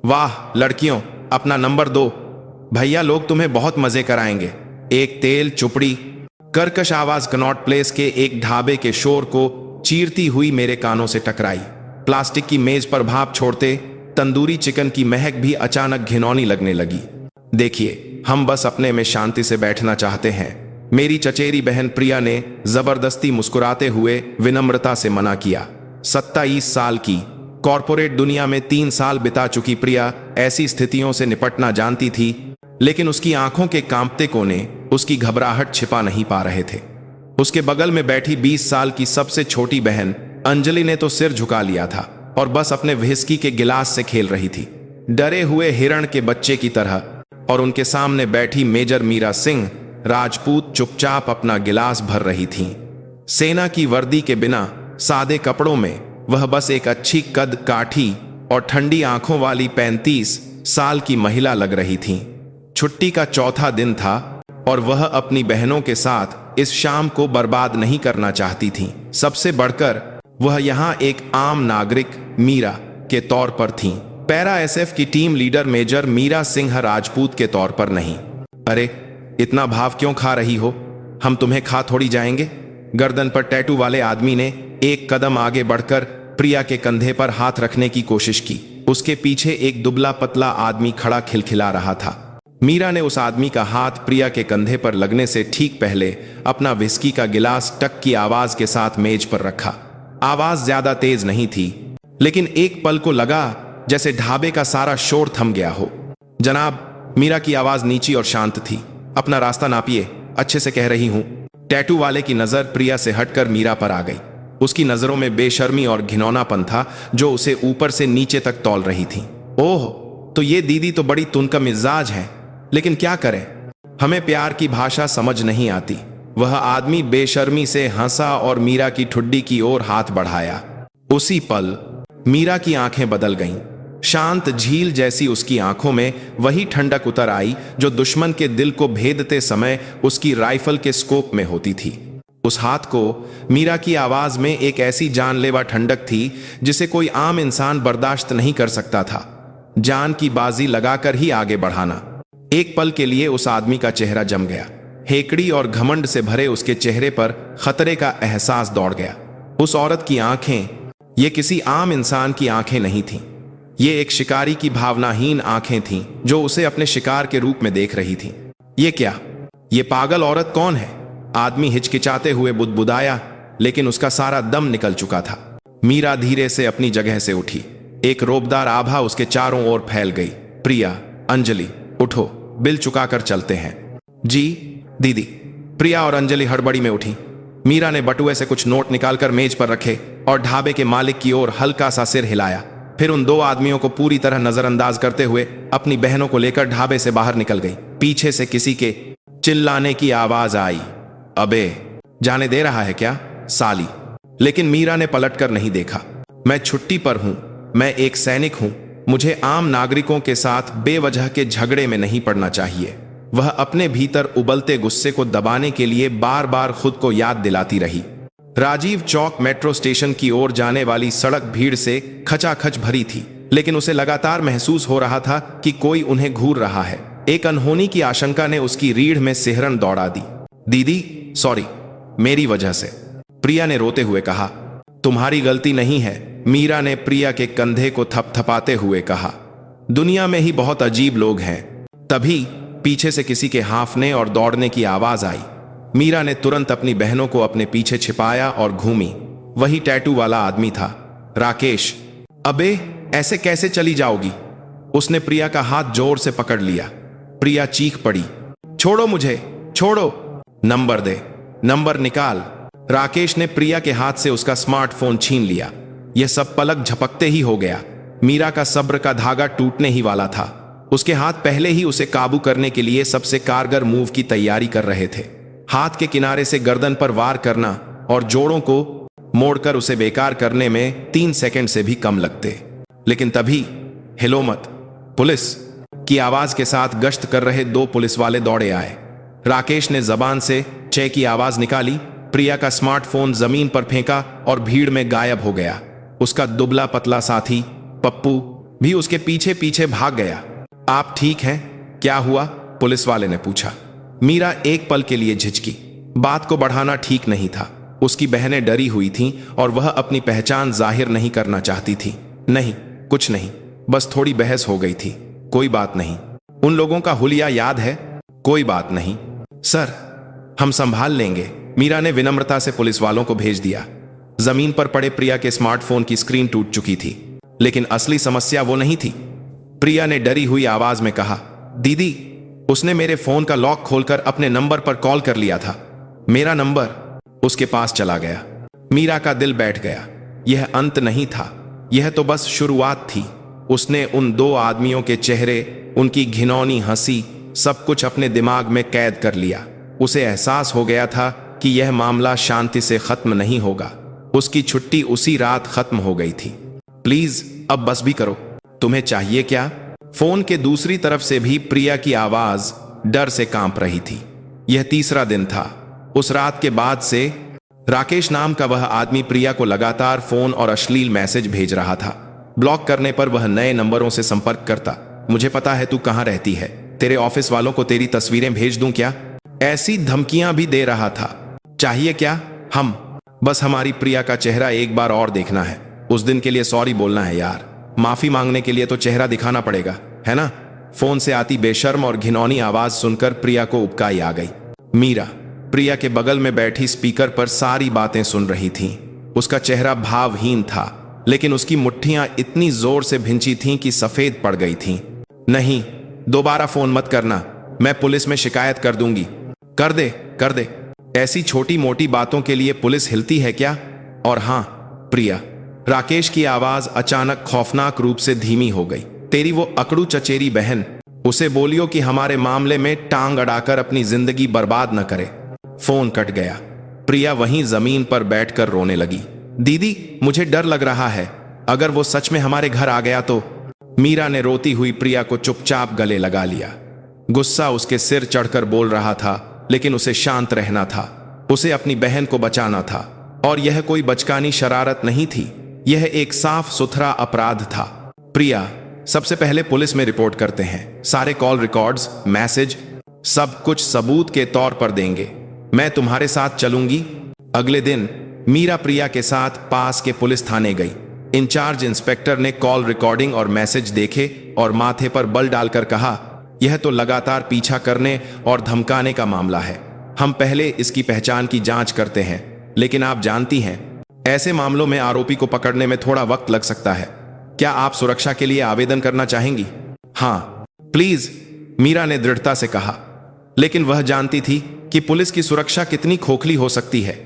वाह लड़कियों, अपना नंबर दो, भैया लोग तुम्हें बहुत मजे कराएंगे। एक तेल चुपड़ी कर्कश आवाज कनॉट प्लेस के एक ढाबे के शोर को चीरती हुई मेरे कानों से टकराई। प्लास्टिक की मेज पर भाप छोड़ते तंदूरी चिकन की महक भी अचानक घिनौनी लगने लगी। देखिए, हम बस अपने में शांति से बैठना चाहते हैं, मेरी चचेरी बहन प्रिया ने जबरदस्ती मुस्कुराते हुए विनम्रता से मना किया। 27 साल की कॉरपोरेट दुनिया में 3 साल बिता चुकी प्रिया ऐसी स्थितियों से निपटना जानती थी, लेकिन उसकी आंखों के कांपते कोने उसकी घबराहट छिपा नहीं पा रहे थे। उसके बगल में बैठी 20 साल की सबसे छोटी बहन अंजलि ने तो सिर झुका लिया था और बस अपने व्हिस्की के गिलास से खेल रही थी, डरे हुए हिरण के बच्चे की तरह। और उनके सामने बैठी मेजर मीरा सिंह राजपूत चुपचाप अपना गिलास भर रही थीं। सेना की वर्दी के बिना सादे कपड़ों में वह बस एक अच्छी कद काठी और ठंडी आंखों वाली 35 साल की महिला लग रही थीं। छुट्टी का चौथा दिन था और वह अपनी बहनों के साथ इस शाम को बर्बाद नहीं करना चाहती थीं। सबसे बढ़कर वह यहाँ एक आम नागरिक मीरा के तौर पर थीं, पैरा एसएफ की team leader major Meera Singh Rajput के तौर पर नहीं। अरे इतना भाव क्यों खा रही हो, हम तुम्हें खा थोड़ी जाएंगे। गर्दन पर टैटू वाले आदमी ने एक कदम आगे बढ़कर प्रिया के कंधे पर हाथ रखने की कोशिश की। उसके पीछे एक दुबला पतला आदमी खड़ा खिलखिला रहा था। मीरा ने उस आदमी का हाथ प्रिया के कंधे पर लगने से ठीक पहले अपना विस्की का गिलास टक की आवाज के साथ मेज पर रखा। आवाज ज्यादा तेज नहीं थी, लेकिन एक पल को लगा जैसे ढाबे का सारा शोर थम गया हो। जनाब, मीरा की आवाज नीची और शांत थी। अपना रास्ता नापिए, अच्छे से कह रही हूं। टैटू वाले की नजर प्रिया से हटकर मीरा पर आ गई। उसकी नजरों में बेशर्मी और घिनौनापन था जो उसे ऊपर से नीचे तक तौल रही थी। ओह, तो ये दीदी तो बड़ी तुनका मिजाज है, लेकिन क्या करें, हमें प्यार की भाषा समझ नहीं आती। वह आदमी बेशर्मी से हंसा और मीरा की ठुड्डी की ओर हाथ बढ़ाया। उसी पल मीरा की आंखें बदल गईं। शांत झील जैसी उसकी आंखों में वही ठंडक उतर आई जो दुश्मन के दिल को भेदते समय उसकी राइफल के स्कोप में होती थी। उस हाथ को मीरा की आवाज में एक ऐसी जानलेवा ठंडक थी जिसे कोई आम इंसान बर्दाश्त नहीं कर सकता था। जान की बाजी लगाकर ही आगे बढ़ाना। एक पल के लिए उस आदमी का चेहरा जम गया। हेकड़ी और घमंड से भरे उसके चेहरे पर खतरे का एहसास दौड़ गया। उस औरत की आंखें ये किसी आम इंसान की आंखें नहीं थीं। ये एक शिकारी की भावनाहीन आंखें थीं जो उसे अपने शिकार के रूप में देख रही थीं। ये क्या, ये पागल औरत कौन है? आदमी हिचकिचाते हुए बुदबुदाया, लेकिन उसका सारा दम निकल चुका था। मीरा धीरे से अपनी जगह से उठी। एक रोबदार आभा उसके चारों ओर फैल गई। प्रिया, अंजलि, उठो, बिल चुकाकर चलते हैं। जी दीदी। प्रिया और अंजलि हड़बड़ी में उठी। मीरा ने बटुए से कुछ नोट निकालकर मेज पर रखे और ढाबे के मालिक की ओर हल्का सा सिर हिलाया। फिर उन दो आदमियों को पूरी तरह नजरअंदाज करते हुए अपनी बहनों को लेकर ढाबे से बाहर निकल गई। पीछे से किसी के चिल्लाने की आवाज आई, अबे जाने दे रहा है क्या साली? लेकिन मीरा ने पलटकर नहीं देखा। मैं छुट्टी पर हूं, मैं एक सैनिक हूं, मुझे आम नागरिकों के साथ बेवजह के झगड़े में नहीं पड़ना चाहिए। वह अपने भीतर उबलते गुस्से को दबाने के लिए बार बार खुद को याद दिलाती रही। राजीव चौक मेट्रो स्टेशन की ओर जाने वाली सड़क भीड़ से खचाखच भरी थी, लेकिन उसे लगातार महसूस हो रहा था कि कोई उन्हें घूर रहा है। एक अनहोनी की आशंका ने उसकी रीढ़ में सिहरन दौड़ा दी। दीदी सॉरी, मेरी वजह से, प्रिया ने रोते हुए कहा। तुम्हारी गलती नहीं है, मीरा ने प्रिया के कंधे को थपथपाते हुए कहा। दुनिया में ही बहुत अजीब लोग हैं। तभी पीछे से किसी के हांफने और दौड़ने की आवाज आई। मीरा ने तुरंत अपनी बहनों को अपने पीछे छिपाया और घूमी। वही टैटू वाला आदमी था, राकेश। अबे ऐसे कैसे चली जाओगी? उसने प्रिया का हाथ जोर से पकड़ लिया। प्रिया चीख पड़ी, छोड़ो मुझे, छोड़ो। नंबर दे, नंबर निकाल। राकेश ने प्रिया के हाथ से उसका स्मार्टफोन छीन लिया। यह सब पलक झपकते ही हो गया। मीरा का सब्र का धागा टूटने ही वाला था। उसके हाथ पहले ही उसे काबू करने के लिए सबसे कारगर मूव की तैयारी कर रहे थे। हाथ के किनारे से गर्दन पर वार करना और जोड़ों को मोड़कर उसे बेकार करने में 3 सेकंड से भी कम लगते। लेकिन तभी हिलो मत, पुलिस की आवाज के साथ गश्त कर रहे 2 पुलिस वाले दौड़े आए। राकेश ने जबान से चे की आवाज निकाली। प्रिया का स्मार्टफोन जमीन पर फेंका और भीड़ में गायब हो गया। उसका दुबला पतला साथी पप्पू भी उसके पीछे पीछे भाग गया। आप ठीक हैं? क्या हुआ? पुलिस वाले ने पूछा। मीरा एक पल के लिए झिझकी। बात को बढ़ाना ठीक नहीं था। उसकी बहनें डरी हुई थीं और वह अपनी पहचान जाहिर नहीं करना चाहती थी। नहीं, कुछ नहीं, बस थोड़ी बहस हो गई थी। कोई बात नहीं। उन लोगों का हुलिया याद है? कोई बात नहीं सर, हम संभाल लेंगे। मीरा ने विनम्रता से पुलिस वालों को भेज दिया। जमीन पर पड़े प्रिया के स्मार्टफोन की स्क्रीन टूट चुकी थी, लेकिन असली समस्या वो नहीं थी। प्रिया ने डरी हुई आवाज में कहा, दीदी, उसने मेरे फोन का लॉक खोलकर अपने नंबर पर कॉल कर लिया था। मेरा नंबर उसके पास चला गया। मीरा का दिल बैठ गया। यह अंत नहीं था, यह तो बस शुरुआत थी। उसने उन दो आदमियों के चेहरे, उनकी घिनौनी हंसी, सब कुछ अपने दिमाग में कैद कर लिया। उसे एहसास हो गया था कि यह मामला शांति से खत्म नहीं होगा। उसकी छुट्टी उसी रात खत्म हो गई थी। प्लीज अब बस भी करो। तुम्हें चाहिए क्या? फोन के दूसरी तरफ से भी प्रिया की आवाज डर से कांप रही थी। यह तीसरा दिन था। उस रात के बाद से राकेश नाम का वह आदमी प्रिया को लगातार फोन और अश्लील मैसेज भेज रहा था। ब्लॉक करने पर वह नए नंबरों से संपर्क करता। मुझे पता है तू कहां रहती है, तेरे ऑफिस वालों को तेरी तस्वीरें भेज दूं क्या? ऐसी धमकियां भी दे रहा था। चाहिए क्या? हम बस हमारी प्रिया का चेहरा एक बार और देखना है। उस दिन के लिए सॉरी बोलना है यार। माफी मांगने के लिए तो चेहरा दिखाना पड़ेगा, है ना? फोन से आती बेशर्म और घिनौनी आवाज सुनकर प्रिया को उबकाई आ गई। मीरा प्रिया के बगल में बैठी स्पीकर पर सारी बातें सुन रही थी। उसका चेहरा भावहीन था, लेकिन उसकी मुट्ठियां इतनी जोर से भिंची थीं कि सफेद पड़ गई थीं। नहीं, दोबारा फोन मत करना, मैं पुलिस में शिकायत कर दूंगी। कर दे, कर दे। ऐसी छोटी मोटी बातों के लिए पुलिस हिलती है क्या? और हां प्रिया, राकेश की आवाज अचानक खौफनाक रूप से धीमी हो गई। तेरी वो अकड़ू चचेरी बहन, उसे बोलियो कि हमारे मामले में टांग अड़ाकर अपनी जिंदगी बर्बाद न करे। फोन कट गया। प्रिया वहीं जमीन पर बैठकर रोने लगी। दीदी, मुझे डर लग रहा है, अगर वो सच में हमारे घर आ गया तो। मीरा ने रोती हुई प्रिया को चुपचाप गले लगा लिया। गुस्सा उसके सिर चढ़कर बोल रहा था, लेकिन उसे शांत रहना था। उसे अपनी बहन को बचाना था, और यह कोई बचकानी शरारत नहीं थी, यह एक साफ सुथरा अपराध था। प्रिया, सबसे पहले पुलिस में रिपोर्ट करते हैं। सारे कॉल रिकॉर्ड्स, मैसेज, सब कुछ सबूत के तौर पर देंगे। मैं तुम्हारे साथ चलूंगी। अगले दिन मीरा प्रिया के साथ पास के पुलिस थाने गई। इंचार्ज इंस्पेक्टर ने कॉल रिकॉर्डिंग और मैसेज देखे और माथे पर बल डालकर कहा, यह तो लगातार पीछा करने और धमकाने का मामला है। हम पहले इसकी पहचान की जांच करते हैं, लेकिन आप जानती हैं, ऐसे मामलों में आरोपी को पकड़ने में थोड़ा वक्त लग सकता है। क्या आप सुरक्षा के लिए आवेदन करना चाहेंगी? हाँ प्लीज, मीरा ने दृढ़ता से कहा। लेकिन वह जानती थी कि पुलिस की सुरक्षा कितनी खोखली हो सकती है।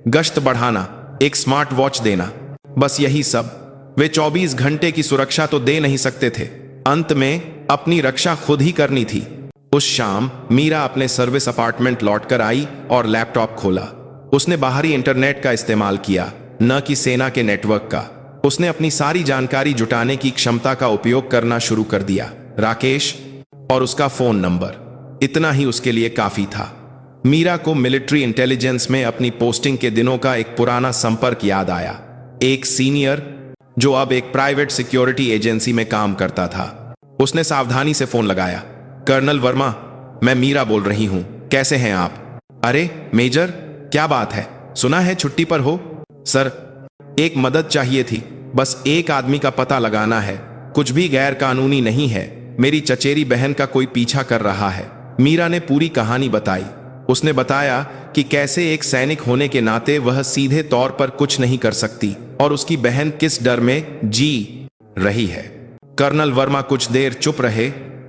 गश्त बढ़ाना, एक स्मार्ट वॉच देना, बस यही सब। वे 24 घंटे की सुरक्षा तो दे नहीं सकते थे। अंत में अपनी रक्षा खुद ही करनी थी। उस शाम मीरा अपने सर्विस अपार्टमेंट लौटकर आई और लैपटॉप खोला। उसने बाहरी इंटरनेट का इस्तेमाल किया, न कि सेना के नेटवर्क का। उसने अपनी सारी जानकारी जुटाने की क्षमता का उपयोग करना शुरू कर दिया। राकेश और उसका फोन नंबर, इतना ही उसके लिए काफी था। मीरा को मिलिट्री इंटेलिजेंस में अपनी पोस्टिंग के दिनों का एक पुराना संपर्क याद आया। एक सीनियर जो अब एक प्राइवेट सिक्योरिटी एजेंसी में काम करता था। उसने सावधानी से फोन लगाया। कर्नल वर्मा, मैं मीरा बोल रही हूं, कैसे हैं आप? अरे मेजर, क्या बात है, सुना है छुट्टी पर हो? सर, एक मदद चाहिए थी, बस एक आदमी का पता लगाना है। कुछ भी गैर कानूनी नहीं है। मेरी चचेरी बहन का कोई पीछा कर रहा है। मीरा ने पूरी कहानी बताई। उसने बताया कि कैसे एक सैनिक होने के नाते वह सीधे तौर पर कुछ नहीं कर सकती और उसकी बहन किस डर में जी रही है। कर्नल वर्मा कुछ देर चुप रहे,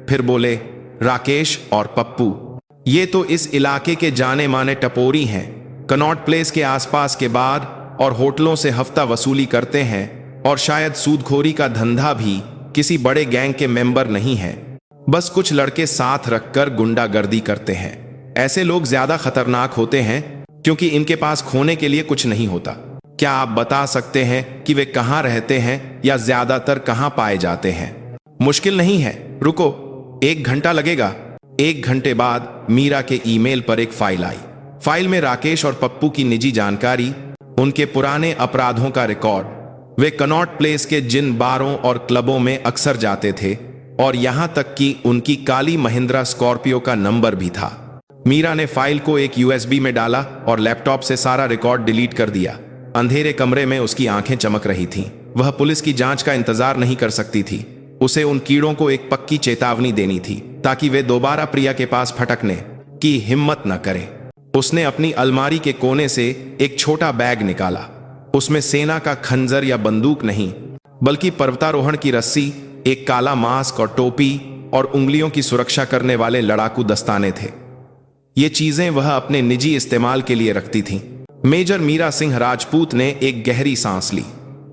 फिर बोले, राकेश और पप्पू, ये तो इस इलाके के जाने माने टपोरी हैं। कनॉट प्लेस के आसपास के बार और होटलों से हफ्ता वसूली करते हैं और शायद सूदखोरी का धंधा भी। किसी बड़े गैंग के मेंबर नहीं हैं, बस कुछ लड़के साथ रखकर गुंडागर्दी करते हैं। ऐसे लोग ज्यादा खतरनाक होते हैं क्योंकि इनके पास खोने के लिए कुछ नहीं होता। क्या आप बता सकते हैं कि वे कहां रहते हैं या ज्यादातर कहां पाए जाते हैं? मुश्किल नहीं है, रुको, 1 घंटा लगेगा। 1 घंटे बाद मीरा के ईमेल पर एक फाइल आई। फाइल में राकेश और पप्पू की निजी जानकारी, उनके पुराने अपराधों का रिकॉर्ड वे कनॉट प्लेस के जिन बारों और क्लबों में अक्सर जाते थे और यहां तक कि उनकी काली महिंद्रा स्कॉर्पियो का नंबर भी था। मीरा ने फाइल को एक यूएसबी में डाला और लैपटॉप से सारा रिकॉर्ड डिलीट कर दिया। अंधेरे कमरे में उसकी आंखें चमक रही थीं। वह पुलिस की जांच का इंतजार नहीं कर सकती थी। उसे उन कीड़ों को एक पक्की चेतावनी देनी थी ताकि वे दोबारा प्रिया के पास फटकने की हिम्मत न करें। उसने अपनी अलमारी के कोने से एक छोटा बैग निकाला। उसमें सेना का खंजर या बंदूक नहीं, बल्कि पर्वतारोहण की रस्सी, एक काला मास्क और टोपी और उंगलियों की सुरक्षा करने वाले लड़ाकू दस्ताने थे। ये चीजें वह अपने निजी इस्तेमाल के लिए रखती थी। मेजर मीरा सिंह राजपूत ने एक गहरी सांस ली।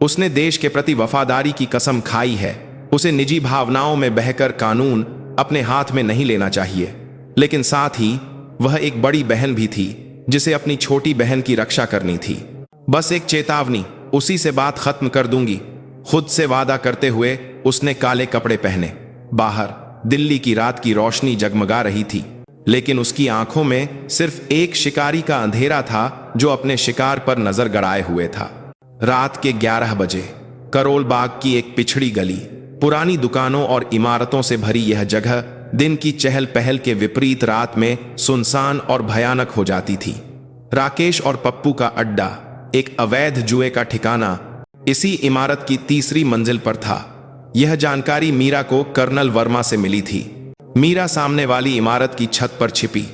उसने देश के प्रति वफादारी की कसम खाई है। उसे निजी भावनाओं में बहकर कानून अपने हाथ में नहीं लेना चाहिए, लेकिन साथ ही वह एक बड़ी बहन भी थी जिसे अपनी छोटी बहन की रक्षा करनी थी। बस एक चेतावनी, उसी से बात खत्म कर दूंगी, खुद से वादा करते हुए उसने काले कपड़े पहने। बाहर दिल्ली की रात की रोशनी जगमगा रही थी, लेकिन उसकी आंखों में सिर्फ एक शिकारी का अंधेरा था जो अपने शिकार पर नजर गड़ाए हुए था। रात के 11 बजे करोल बाग की एक पिछड़ी गली, पुरानी दुकानों और इमारतों से भरी यह जगह दिन की चहल पहल के विपरीत रात में सुनसान और भयानक हो जाती थी। राकेश और पप्पू का अड्डा, एक अवैध जुए का ठिकाना, इसी इमारत की तीसरी मंजिल पर था। यह जानकारी मीरा को कर्नल वर्मा से मिली थी। मीरा सामने वाली इमारत की छत पर छिपी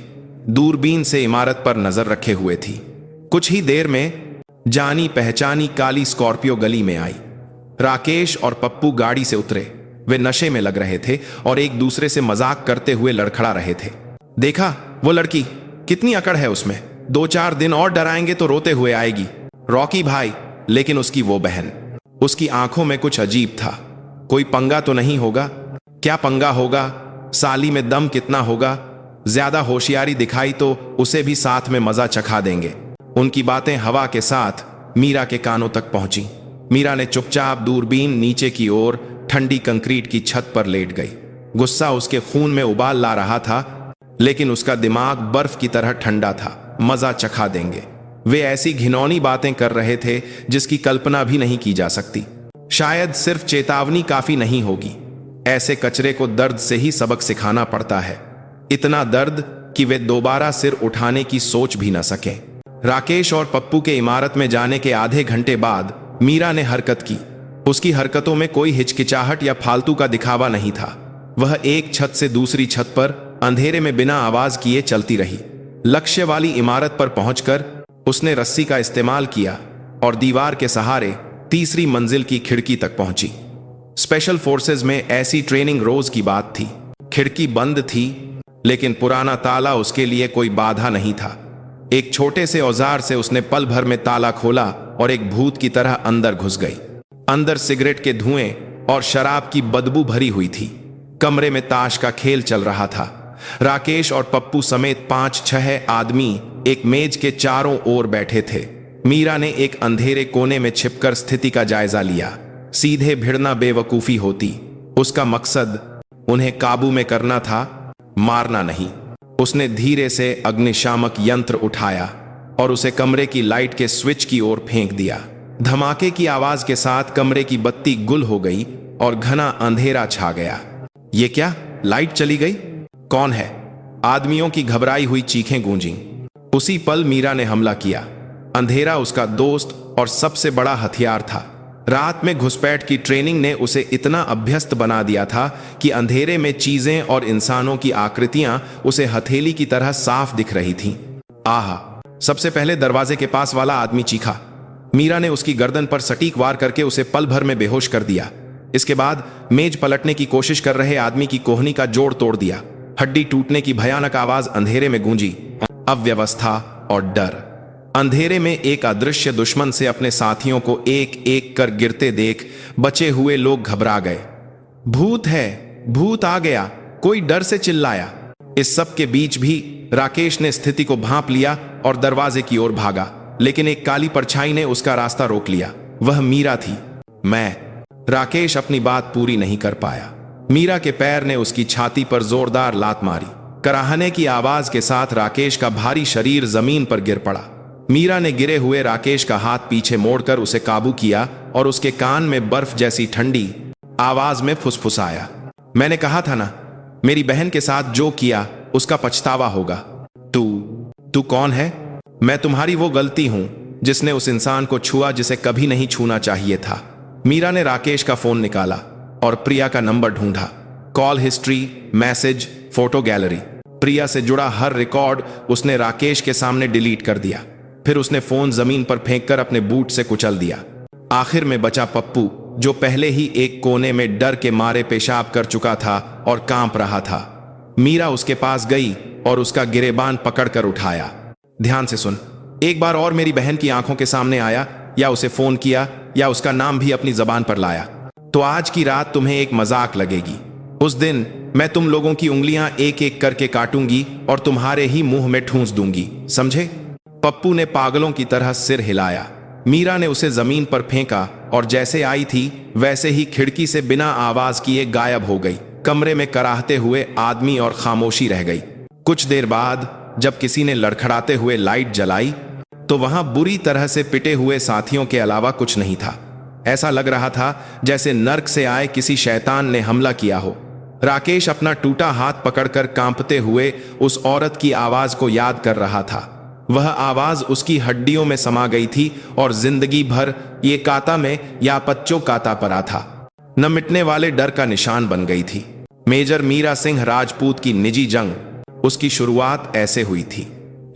दूरबीन से इमारत पर नजर रखे हुए थी। कुछ ही देर में जानी पहचानी काली स्कॉर्पियो गली में आई। राकेश और पप्पू गाड़ी से उतरे। वे नशे में लग रहे थे और एक दूसरे से मजाक करते हुए लड़खड़ा रहे थे। देखा वो लड़की, कितनी अकड़ है उसमें, 2-4 दिन और डराएंगे तो रोते हुए आएगी। रॉकी भाई, लेकिन उसकी वो बहन, उसकी आंखों में कुछ अजीब था। कोई पंगा तो नहीं होगा? क्या पंगा होगा? साली में दम कितना होगा? ज्यादा होशियारी दिखाई तो उसे भी साथ में मजा चखा देंगे। उनकी बातें हवा के साथ मीरा के कानों तक पहुंची। मीरा ने चुपचाप दूरबीन नीचे की ओर ठंडी कंक्रीट की छत पर लेट गई। गुस्सा उसके खून में उबाल ला रहा था, लेकिन उसका दिमाग बर्फ की तरह ठंडा था। मजा चखा देंगे। वे ऐसी घिनौनी बातें कर रहे थे जिसकी कल्पना भी नहीं की जा सकती। शायद सिर्फ चेतावनी काफी नहीं होगी। ऐसे कचरे को दर्द से ही सबक सिखाना पड़ता है, इतना दर्द कि वे दोबारा सिर उठाने की सोच भी न सकें। राकेश और पप्पू के इमारत में जाने के आधे घंटे बाद मीरा ने हरकत की। उसकी हरकतों में कोई हिचकिचाहट या फालतू का दिखावा नहीं था। वह एक छत से दूसरी छत पर अंधेरे में बिना आवाज किए चलती रही। लक्ष्य वाली इमारत पर पहुंचकर उसने रस्सी का इस्तेमाल किया और दीवार के सहारे तीसरी मंजिल की खिड़की तक पहुंची। स्पेशल फोर्सेज में ऐसी ट्रेनिंग रोज की बात थी। खिड़की बंद थी, लेकिन पुराना ताला उसके लिए कोई बाधा नहीं था। एक छोटे से औजार से उसने पल भर में ताला खोला और एक भूत की तरह अंदर घुस गई। अंदर सिगरेट के धुएं और शराब की बदबू भरी हुई थी। कमरे में ताश का खेल चल रहा था। राकेश और पप्पू समेत 5-6 आदमी एक मेज के चारों ओर बैठे थे। मीरा ने एक अंधेरे कोने में छिपकर स्थिति का जायजा लिया। सीधे भिड़ना बेवकूफी होती। उसका मकसद उन्हें काबू में करना था, मारना नहीं। उसने धीरे से अग्निशामक यंत्र उठाया और उसे कमरे की लाइट के स्विच की ओर फेंक दिया। धमाके की आवाज के साथ कमरे की बत्ती गुल हो गई और घना अंधेरा छा गया। ये क्या, लाइट चली गई? कौन है? आदमियों की घबराई हुई चीखें गूंजीं। उसी पल मीरा ने हमला किया। अंधेरा उसका दोस्त और सबसे बड़ा हथियार था। रात में घुसपैठ की ट्रेनिंग ने उसे इतना अभ्यस्त बना दिया था कि अंधेरे में चीजें और इंसानों की आकृतियां उसे हथेली की तरह साफ दिख रही थीं। आहा! सबसे पहले दरवाजे के पास वाला आदमी चीखा। मीरा ने उसकी गर्दन पर सटीक वार करके उसे पल भर में बेहोश कर दिया। इसके बाद मेज पलटने की कोशिश कर रहे आदमी की कोहनी का जोड़ तोड़ दिया। हड्डी टूटने की भयानक आवाज अंधेरे में गूंजी। अव्यवस्था और डर। अंधेरे में एक अदृश्य दुश्मन से अपने साथियों को एक एक कर गिरते देख बचे हुए लोग घबरा गए। भूत है, भूत आ गया, कोई डर से चिल्लाया। इस सब के बीच भी राकेश ने स्थिति को भांप लिया और दरवाजे की ओर भागा, लेकिन एक काली परछाई ने उसका रास्ता रोक लिया। वह मीरा थी। राकेश अपनी बात पूरी नहीं कर पाया। मीरा के पैर ने उसकी छाती पर जोरदार लात मारी। कराहने की आवाज के साथ राकेश का भारी शरीर जमीन पर गिर पड़ा। मीरा ने गिरे हुए राकेश का हाथ पीछे मोड़कर उसे काबू किया और उसके कान में बर्फ जैसी ठंडी आवाज में फुसफुसाया, मैंने कहा था ना, मेरी बहन के साथ जो किया उसका पछतावा होगा। तू कौन है? मैं तुम्हारी वो गलती हूं जिसने उस इंसान को छुआ जिसे कभी नहीं छूना चाहिए था। मीरा ने राकेश का फोन निकाला और प्रिया का नंबर ढूंढा। Call history, message, photo gallery, Priya से जुड़ा हर रिकॉर्ड उसने राकेश के सामने डिलीट कर दिया। फिर उसने फोन जमीन पर फेंककर अपने बूट से कुचल दिया। आखिर में बचा पप्पू, जो पहले ही एक कोने में डर के मारे पेशाब कर चुका था और कांप रहा था। मीरा उसके पास गई और उसका गिरेबान पकड़कर उठाया। ध्यान से सुन, एक बार और मेरी बहन की आंखों के सामने आया या उसे फोन किया या उसका नाम भी अपनी जबान पर लाया तो आज की रात तुम्हें एक मजाक लगेगी। उस दिन मैं तुम लोगों की उंगलियां एक एक करके काटूंगी और तुम्हारे ही मुंह में ठूंस दूंगी, समझे? पप्पू ने पागलों की तरह सिर हिलाया। मीरा ने उसे जमीन पर फेंका और जैसे आई थी वैसे ही खिड़की से बिना आवाज किए गायब हो गई। कमरे में कराहते हुए आदमी और खामोशी रह गई। कुछ देर बाद जब किसी ने लड़खड़ाते हुए लाइट जलाई तो वहां बुरी तरह से पिटे हुए साथियों के अलावा कुछ नहीं था। ऐसा लग रहा था जैसे नर्क से आए किसी शैतान ने हमला किया हो। राकेश अपना टूटा हाथ पकड़कर कांपते हुए उस औरत की आवाज को याद कर रहा था। वह आवाज उसकी हड्डियों में समा गई थी और जिंदगी भर ये काता में या पच्चो काता परा था, न मिटने वाले डर का निशान बन गई थी। मेजर मीरा सिंह राजपूत की निजी जंग, उसकी शुरुआत ऐसे हुई थी,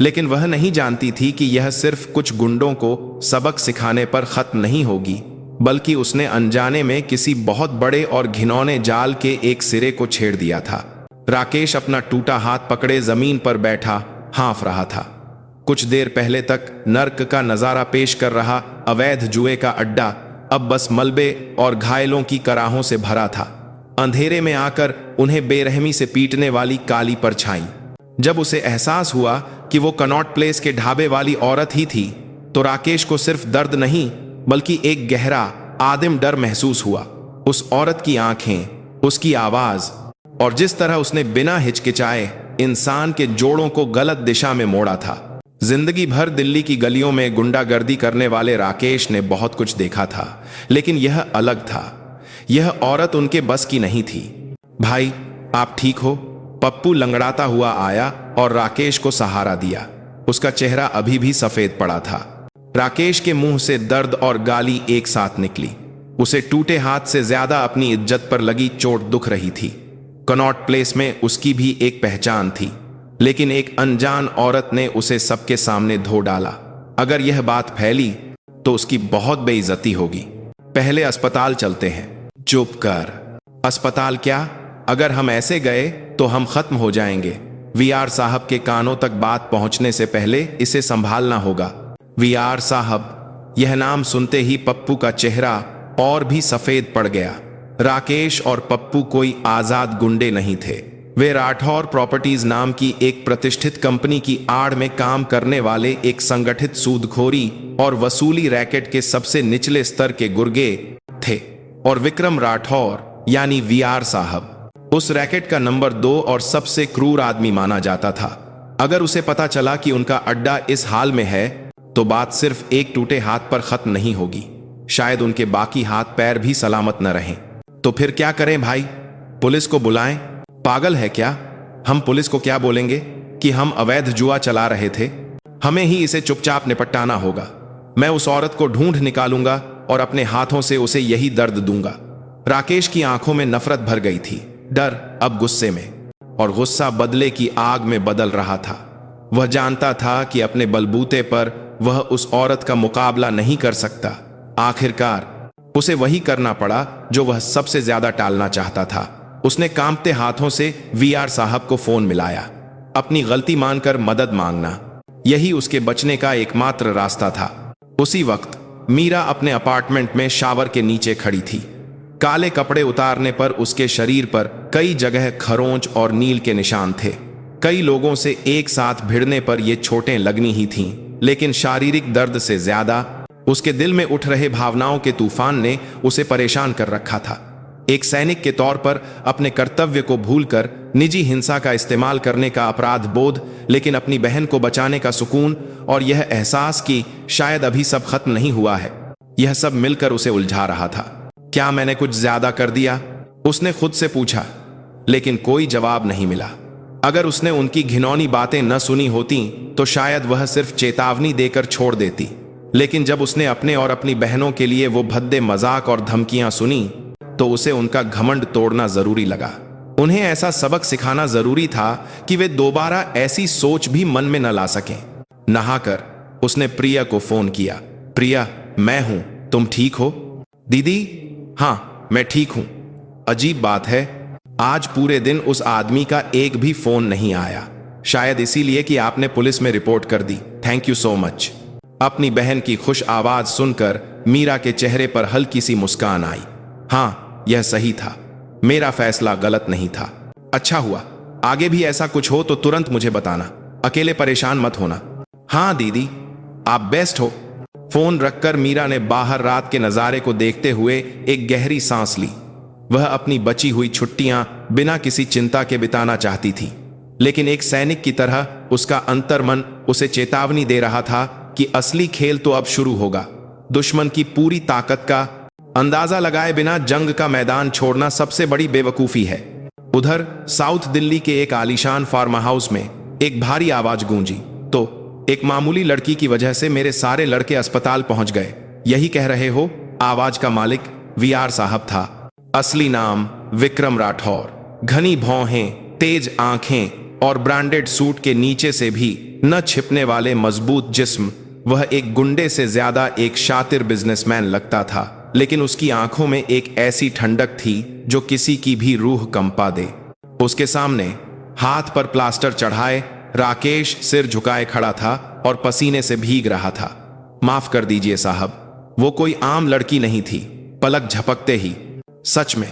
लेकिन वह नहीं जानती थी कि यह सिर्फ कुछ गुंडों को सबक सिखाने पर खत्म नहीं होगी, बल्कि उसने अनजाने में किसी बहुत बड़े और घिनौने जाल के एक सिरे को छेड़ दिया था। राकेश अपना टूटा हाथ पकड़े जमीन पर बैठा हाँफ रहा था। कुछ देर पहले तक नर्क का नजारा पेश कर रहा अवैध जुए का अड्डा अब बस मलबे और घायलों की कराहों से भरा था। अंधेरे में आकर उन्हें बेरहमी से पीटने वाली काली परछाई। जब उसे एहसास हुआ कि वो कनॉट प्लेस के ढाबे वाली औरत ही थी तो राकेश को सिर्फ दर्द नहीं बल्कि एक गहरा आदिम डर महसूस हुआ। उस औरत की आंखें, उसकी आवाज और जिस तरह उसने बिना हिचकिचाए इंसान के जोड़ों को गलत दिशा में मोड़ा था। जिंदगी भर दिल्ली की गलियों में गुंडागर्दी करने वाले राकेश ने बहुत कुछ देखा था, लेकिन यह अलग था। यह औरत उनके बस की नहीं थी। भाई, आप ठीक हो? पप्पू लंगड़ाता हुआ आया और राकेश को सहारा दिया। उसका चेहरा अभी भी सफेद पड़ा था। राकेश के मुंह से दर्द और गाली एक साथ निकली। उसे टूटे हाथ से ज्यादा अपनी इज्जत पर लगी चोट दुख रही थी। कनॉट प्लेस में उसकी भी एक पहचान थी, लेकिन एक अनजान औरत ने उसे सबके सामने धो डाला। अगर यह बात फैली तो उसकी बहुत बेइज्जती होगी। पहले अस्पताल चलते हैं। चुप कर। अस्पताल क्या? अगर हम ऐसे गए तो हम खत्म हो जाएंगे। वीआर साहब के कानों तक बात पहुंचने से पहले इसे संभालना होगा। वीआर साहब, यह नाम सुनते ही पप्पू का चेहरा और भी सफेद पड़ गया। राकेश और पप्पू कोई आजाद गुंडे नहीं थे। वे राठौर प्रॉपर्टीज नाम की एक प्रतिष्ठित कंपनी की आड़ में काम करने वाले एक संगठित सूदखोरी और वसूली रैकेट के सबसे निचले स्तर के गुर्गे थे। और विक्रम राठौर यानी वीआर साहब उस रैकेट का नंबर 2 और सबसे क्रूर आदमी माना जाता था। अगर उसे पता चला कि उनका अड्डा इस हाल में है तो बात सिर्फ एक टूटे हाथ पर खत्म नहीं होगी, शायद उनके बाकी हाथ पैर भी सलामत न रहें। तो फिर क्या करें भाई? पुलिस को बुलाएं? पागल है क्या? हम पुलिस को क्या बोलेंगे कि हम अवैध जुआ चला रहे थे? हमें ही इसे चुपचाप निपटाना होगा। मैं उस औरत को ढूंढ निकालूंगा और अपने हाथों से उसे यही दर्द दूंगा। राकेश की आंखों में नफरत भर गई थी, डर अब गुस्से में, और गुस्सा बदले की आग में बदल रहा था। वह जानता था कि अपने बलबूते पर वह उस औरत का मुकाबला नहीं कर सकता। आखिरकार उसे वही करना पड़ा जो वह सबसे ज्यादा टालना चाहता था। उसने कांपते हाथों से वीआर साहब को फोन मिलाया। अपनी गलती मानकर मदद मांगना, यही उसके बचने का एकमात्र रास्ता था। उसी वक्त मीरा अपने अपार्टमेंट में शावर के नीचे खड़ी थी। काले कपड़े उतारने पर उसके शरीर पर कई जगह खरोंच और नील के निशान थे। कई लोगों से एक साथ भिड़ने पर ये चोटें लगनी ही थीं, लेकिन शारीरिक दर्द से ज्यादा उसके दिल में उठ रहे भावनाओं के तूफान ने उसे परेशान कर रखा था। एक सैनिक के तौर पर अपने कर्तव्य को भूलकर निजी हिंसा का इस्तेमाल करने का अपराध बोध, लेकिन अपनी बहन को बचाने का सुकून और यह एहसास कि शायद अभी सब खत्म नहीं हुआ है, यह सब मिलकर उसे उलझा रहा था। क्या मैंने कुछ ज्यादा कर दिया? उसने खुद से पूछा, लेकिन कोई जवाब नहीं मिला। अगर उसने उनकी घिनौनी बातें न सुनी होती तो शायद वह सिर्फ चेतावनी देकर छोड़ देती, लेकिन जब उसने अपने और अपनी बहनों के लिए वो भद्दे मजाक और धमकियां सुनी तो उसे उनका घमंड तोड़ना जरूरी लगा। उन्हें ऐसा सबक सिखाना जरूरी था कि वे दोबारा ऐसी सोच भी मन में न ला सकें। नहाकर उसने प्रिया को फोन किया। प्रिया, मैं हूं, तुम ठीक हो? दीदी, हाँ मैं ठीक हूं। अजीब बात है, आज पूरे दिन उस आदमी का एक भी फोन नहीं आया, शायद इसीलिए कि आपने पुलिस में रिपोर्ट कर दी। Thank you so much. अपनी बहन की खुश आवाज सुनकर मीरा के चेहरे पर हल्की सी मुस्कान आई। हाँ, यह सही था, मेरा फैसला गलत नहीं था। अच्छा हुआ, आगे भी ऐसा कुछ हो तो तुरंत मुझे बताना, अकेले परेशान मत होना। हाँ दीदी, आप बेस्ट हो। फोन रखकर मीरा ने बाहर रात के नजारे को देखते हुए एक गहरी सांस ली। वह अपनी बची हुई छुट्टियां बिना किसी चिंता के बिताना चाहती थी, लेकिन एक सैनिक की तरह उसका अंतर्मन उसे चेतावनी दे रहा था कि असली खेल तो अब शुरू होगा। दुश्मन की पूरी ताकत का अंदाजा लगाए बिना जंग का मैदान छोड़ना सबसे बड़ी बेवकूफी है। उधर साउथ दिल्ली के एक आलीशान फार्म हाउस में एक भारी आवाज गूंजी तो एक मामूली लड़की की वजह से मेरे सारे लड़के अस्पताल पहुंच गए, यही कह रहे हो? आवाज का मालिक वीआर साहब था। असली नाम विक्रम राठौर। घनी भौहें, तेज आंखें और ब्रांडेड सूट के नीचे से भी न छिपने वाले मजबूत जिस्म, वह एक गुंडे से ज्यादा एक शातिर बिजनेसमैन लगता था। लेकिन उसकी आंखों में एक ऐसी ठंडक थी जो किसी की भी रूह कंपा दे। उसके सामने हाथ पर प्लास्टर चढ़ाए राकेश सिर झुकाए खड़ा था और पसीने से भीग रहा था। माफ कर दीजिए साहब, वो कोई आम लड़की नहीं थी। पलक झपकते ही, सच में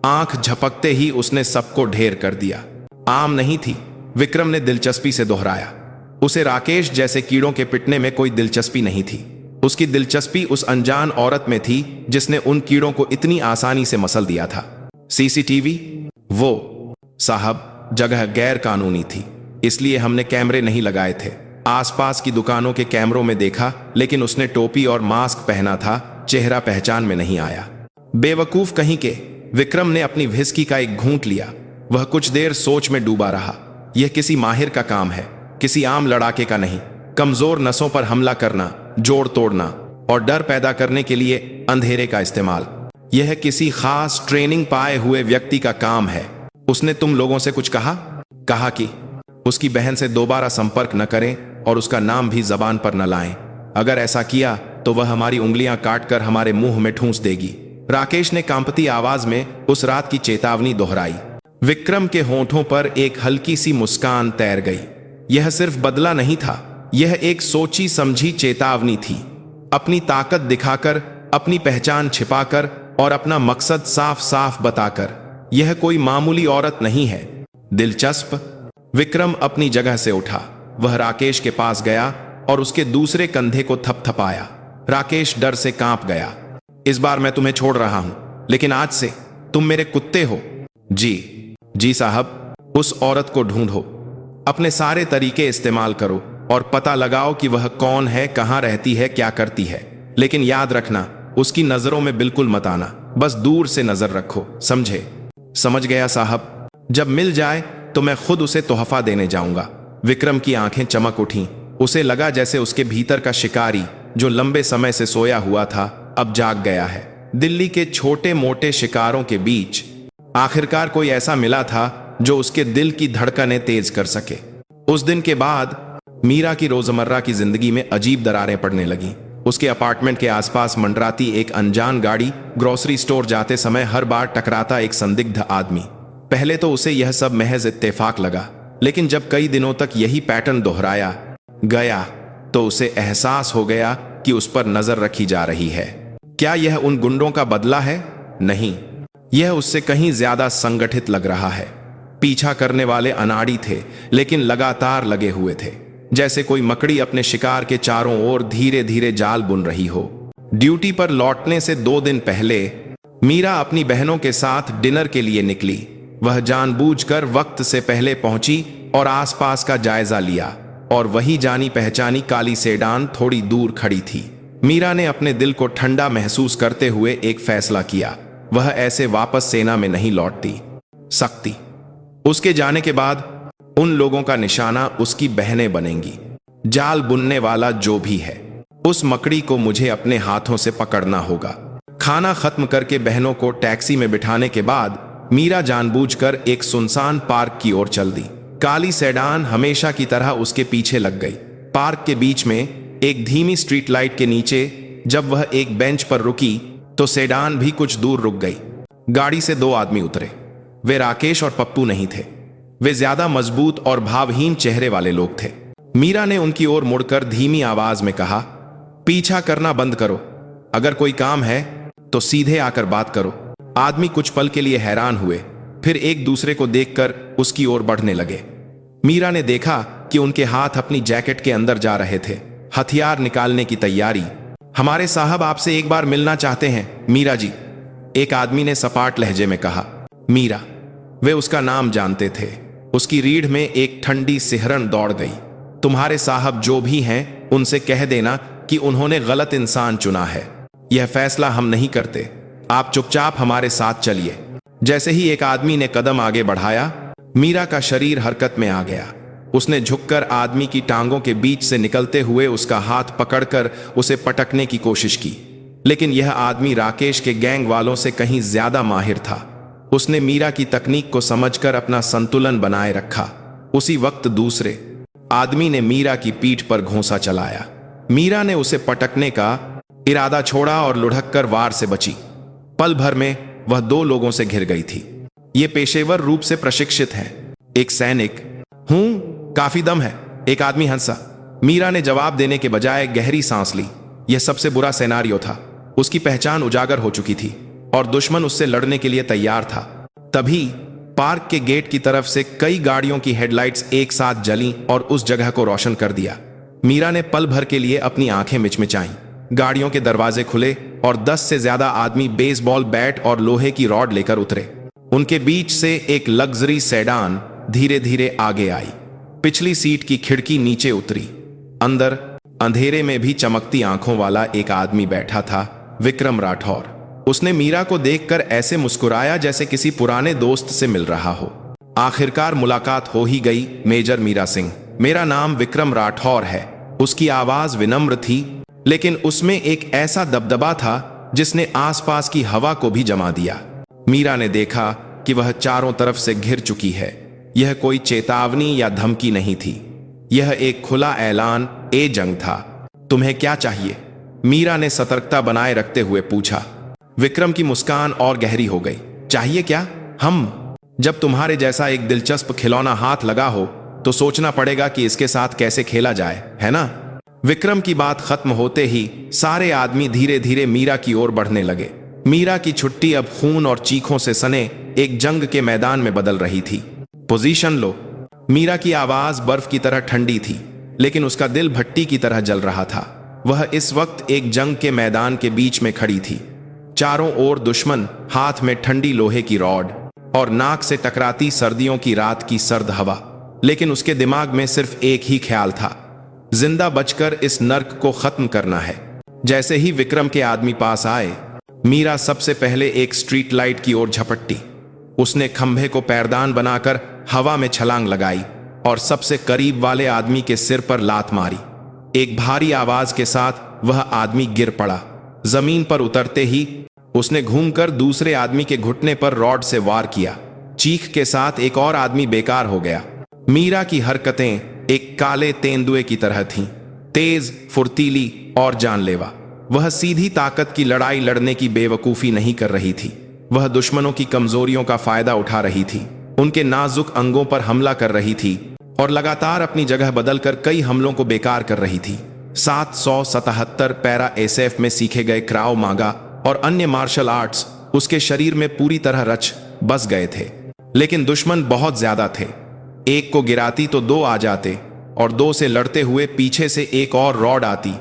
आंख झपकते ही उसने सबको ढेर कर दिया। आम नहीं थी, विक्रम ने दिलचस्पी से दोहराया। उसे राकेश जैसे कीड़ों के पिटने में कोई दिलचस्पी नहीं थी। उसकी दिलचस्पी उस अनजान औरत में थी जिसने उन कीड़ों को इतनी आसानी से मसल दिया था। सीसीटीवी? वो साहब जगह गैर कानूनी थी, इसलिए हमने कैमरे नहीं लगाए थे। आसपास की दुकानों के कैमरों में देखा, लेकिन उसने टोपी और मास्क पहना था, चेहरा पहचान में नहीं आया। बेवकूफ कहीं के। विक्रम ने अपनी व्हिस्की का एक घूंट लिया। वह कुछ देर सोच में डूबा रहा। यह किसी माहिर का काम है, किसी आम लड़ाके का नहीं। कमजोर नसों पर हमला करना, जोड़ तोड़ना और डर पैदा करने के लिए अंधेरे का इस्तेमाल, यह किसी खास ट्रेनिंग पाए हुए व्यक्ति का काम है। उसने तुम लोगों से कुछ कहा? कहा कि उसकी बहन से दोबारा संपर्क न करें और उसका नाम भी जबान पर न लाएं। अगर ऐसा किया तो वह हमारी उंगलियां काटकर हमारे मुंह में ठूंस देगी। राकेश ने कांपती आवाज में उस रात की चेतावनी दोहराई। विक्रम के होठों पर एक हल्की सी मुस्कान तैर गई। यह सिर्फ बदला नहीं था, यह एक सोची समझी चेतावनी थी। अपनी ताकत दिखाकर, अपनी पहचान छिपाकर और अपना मकसद साफ साफ बताकर। यह कोई मामूली औरत नहीं है। दिलचस्प। विक्रम अपनी जगह से उठा। वह राकेश के पास गया और उसके दूसरे कंधे को थपथपाया। राकेश डर से कांप गया। इस बार मैं तुम्हें छोड़ रहा हूं, लेकिन आज से तुम मेरे कुत्ते हो। जी साहब। उस औरत को ढूंढो, अपने सारे तरीके इस्तेमाल करो और पता लगाओ कि वह कौन है, कहां रहती है, क्या करती है। लेकिन याद रखना, उसकी नजरों में बिल्कुल मत आना, बस दूर से नजर रखो, समझे? समझ गया साहब। जब मिल जाए तो मैं खुद उसे तोहफा देने जाऊंगा। विक्रम की आंखें चमक उठीं। उसे लगा जैसे उसके भीतर का शिकारी जो लंबे समय से सोया हुआ था अब जाग गया है। दिल्ली के छोटे मोटे शिकारों के बीच आखिरकार कोई ऐसा मिला था जो उसके दिल की धड़कनें तेज कर सके। उस दिन के बाद मीरा की रोजमर्रा की जिंदगी में अजीब दरारें पड़ने लगीं। उसके अपार्टमेंट के आसपास मंडराती एक अनजान गाड़ी, ग्रोसरी स्टोर जाते समय हर बार टकराता एक संदिग्ध आदमी। पहले तो उसे यह सब महज इत्तेफाक लगा, लेकिन जब कई दिनों तक यही पैटर्न दोहराया गया तो उसे एहसास हो गया कि उस पर नजर रखी जा रही है। क्या यह उन गुंडों का बदला है? नहीं, यह उससे कहीं ज्यादा संगठित लग रहा है। पीछा करने वाले अनाड़ी थे, लेकिन लगातार लगे हुए थे, जैसे कोई मकड़ी अपने शिकार के चारों ओर धीरे धीरे जाल बुन रही हो। ड्यूटी पर लौटने से 2 दिन पहले मीरा अपनी बहनों के साथ डिनर के लिए निकली। वह जानबूझकर वक्त से पहले पहुंची और आसपास का जायजा लिया, और वही जानी पहचानी काली सेडान थोड़ी दूर खड़ी थी। मीरा ने अपने दिल को ठंडा महसूस करते हुए एक फैसला किया, वह ऐसे वापस सेना में नहीं लौटती सकती। उसके जाने के बाद उन लोगों का निशाना उसकी बहनें बनेंगी। जाल बुनने वाला जो भी है, उस मकड़ी को मुझे अपने हाथों से पकड़ना होगा। खाना खत्म करके बहनों को टैक्सी में बिठाने के बाद मीरा जानबूझकर एक सुनसान पार्क की ओर चल दी। काली सेडान हमेशा की तरह उसके पीछे लग गई। पार्क के बीच में एक धीमी स्ट्रीट लाइट के नीचे जब वह एक बेंच पर रुकी तो सेडान भी कुछ दूर रुक गई। गाड़ी से दो आदमी उतरे। वे राकेश और पप्पू नहीं थे। वे ज्यादा मजबूत और भावहीन चेहरे वाले लोग थे। मीरा ने उनकी ओर मुड़कर धीमी आवाज में कहा, पीछा करना बंद करो। अगर कोई काम है तो सीधे आकर बात करो। आदमी कुछ पल के लिए हैरान हुए, फिर एक दूसरे को देखकर उसकी ओर बढ़ने लगे। मीरा ने देखा कि उनके हाथ अपनी जैकेट के अंदर जा रहे थे, हथियार निकालने की तैयारी। हमारे साहब आपसे एक बार मिलना चाहते हैं मीरा जी, एक आदमी ने सपाट लहजे में कहा। मीरा, वे उसका नाम जानते थे। उसकी रीढ़ में एक ठंडी सिहरन दौड़ गई। तुम्हारे साहब जो भी हैं उनसे कह देना कि उन्होंने गलत इंसान चुना है। यह फैसला हम नहीं करते, आप चुपचाप हमारे साथ चलिए। जैसे ही एक आदमी ने कदम आगे बढ़ाया, मीरा का शरीर हरकत में आ गया। उसने झुककर आदमी की टांगों के बीच से निकलते हुए उसका हाथ पकड़कर उसे पटकने की कोशिश की, लेकिन यह आदमी राकेश के गैंग वालों से कहीं ज्यादा माहिर था। उसने मीरा की तकनीक को समझकर अपना संतुलन बनाए रखा। उसी वक्त दूसरे आदमी ने मीरा की पीठ पर घोंसा चलाया। मीरा ने उसे पटकने का इरादा छोड़ा और लुढ़क कर वार से बची। पल भर में वह दो लोगों से घिर गई थी। ये पेशेवर रूप से प्रशिक्षित है। एक सैनिक हूं, काफी दम है, एक आदमी हंसा। मीरा ने जवाब देने के बजाय गहरी सांस ली। यह सबसे बुरा सिनेरियो था। उसकी पहचान उजागर हो चुकी थी और दुश्मन उससे लड़ने के लिए तैयार था। तभी पार्क के गेट की तरफ से कई गाड़ियों की हेडलाइट्स एक साथ जलीं और उस जगह को रोशन कर दिया। मीरा ने पल भर के लिए अपनी आंखें मिचमिचाईं। गाड़ियों के दरवाजे खुले और 10 से ज्यादा आदमी बेसबॉल बैट और लोहे की रॉड लेकर उतरे। उनके बीच से एक लग्जरी सेडान धीरे धीरे आगे आई। पिछली सीट की खिड़की नीचे उतरी। अंदर अंधेरे में भी चमकती आंखों वाला एक आदमी बैठा था, विक्रम राठौर। उसने मीरा को देखकर ऐसे मुस्कुराया जैसे किसी पुराने दोस्त से मिल रहा हो। आखिरकार मुलाकात हो ही गई मेजर मीरा सिंह। मेरा नाम विक्रम राठौर है। उसकी आवाज विनम्र थी, लेकिन उसमें एक ऐसा दबदबा था जिसने आसपास की हवा को भी जमा दिया। मीरा ने देखा कि वह चारों तरफ से घिर चुकी है। यह कोई चेतावनी या धमकी नहीं थी, यह एक खुला ऐलान ए जंग था। तुम्हें क्या चाहिए? मीरा ने सतर्कता बनाए रखते हुए पूछा। विक्रम की मुस्कान और गहरी हो गई। चाहिए क्या? हम जब तुम्हारे जैसा एक दिलचस्प खिलौना हाथ लगा हो तो सोचना पड़ेगा कि इसके साथ कैसे खेला जाए, है ना? विक्रम की बात खत्म होते ही सारे आदमी धीरे धीरे मीरा की ओर बढ़ने लगे। मीरा की छुट्टी अब खून और चीखों से सने एक जंग के मैदान में बदल रही थी। पोजीशन लो। मीरा की आवाज बर्फ की तरह ठंडी थी, लेकिन उसका दिल भट्टी की तरह जल रहा था। वह इस वक्त एक जंग के मैदान के बीच में खड़ी थी। चारों ओर दुश्मन, हाथ में ठंडी लोहे की रॉड और नाक से टकराती सर्दियों की रात की सर्द हवा। लेकिन उसके दिमाग में सिर्फ एक ही ख्याल था, जिंदा बचकर इस नर्क को खत्म करना है। जैसे ही विक्रम के आदमी पास आए, मीरा सबसे पहले एक स्ट्रीट लाइट की ओर झपट्टी। उसने खंभे को पैरदान बनाकर हवा में छलांग लगाई और सबसे करीब वाले आदमी के सिर पर लात मारी। एक भारी आवाज के साथ वह आदमी गिर पड़ा। जमीन पर उतरते ही उसने घूमकर दूसरे आदमी के घुटने पर रॉड से वार किया। चीख के साथ एक और आदमी बेकार हो गया। मीरा की हरकतें एक काले तेंदुए की तरह थीं, तेज, फुर्तीली और जानलेवा। वह सीधी ताकत की लड़ाई लड़ने की बेवकूफी नहीं कर रही थी, वह दुश्मनों की कमजोरियों का फायदा उठा रही थी, उनके नाजुक अंगों पर हमला कर रही थी और लगातार अपनी जगह बदलकर कई हमलों को बेकार कर रही थी। 777 पैरा एसएफ में सीखे गए क्राव मागा और अन्य मार्शल आर्ट्स उसके शरीर में पूरी तरह रच बस गए थे। लेकिन दुश्मन बहुत ज्यादा थे। एक को गिराती तो दो आ जाते और दो से लड़ते हुए पीछे से एक और रॉड आती।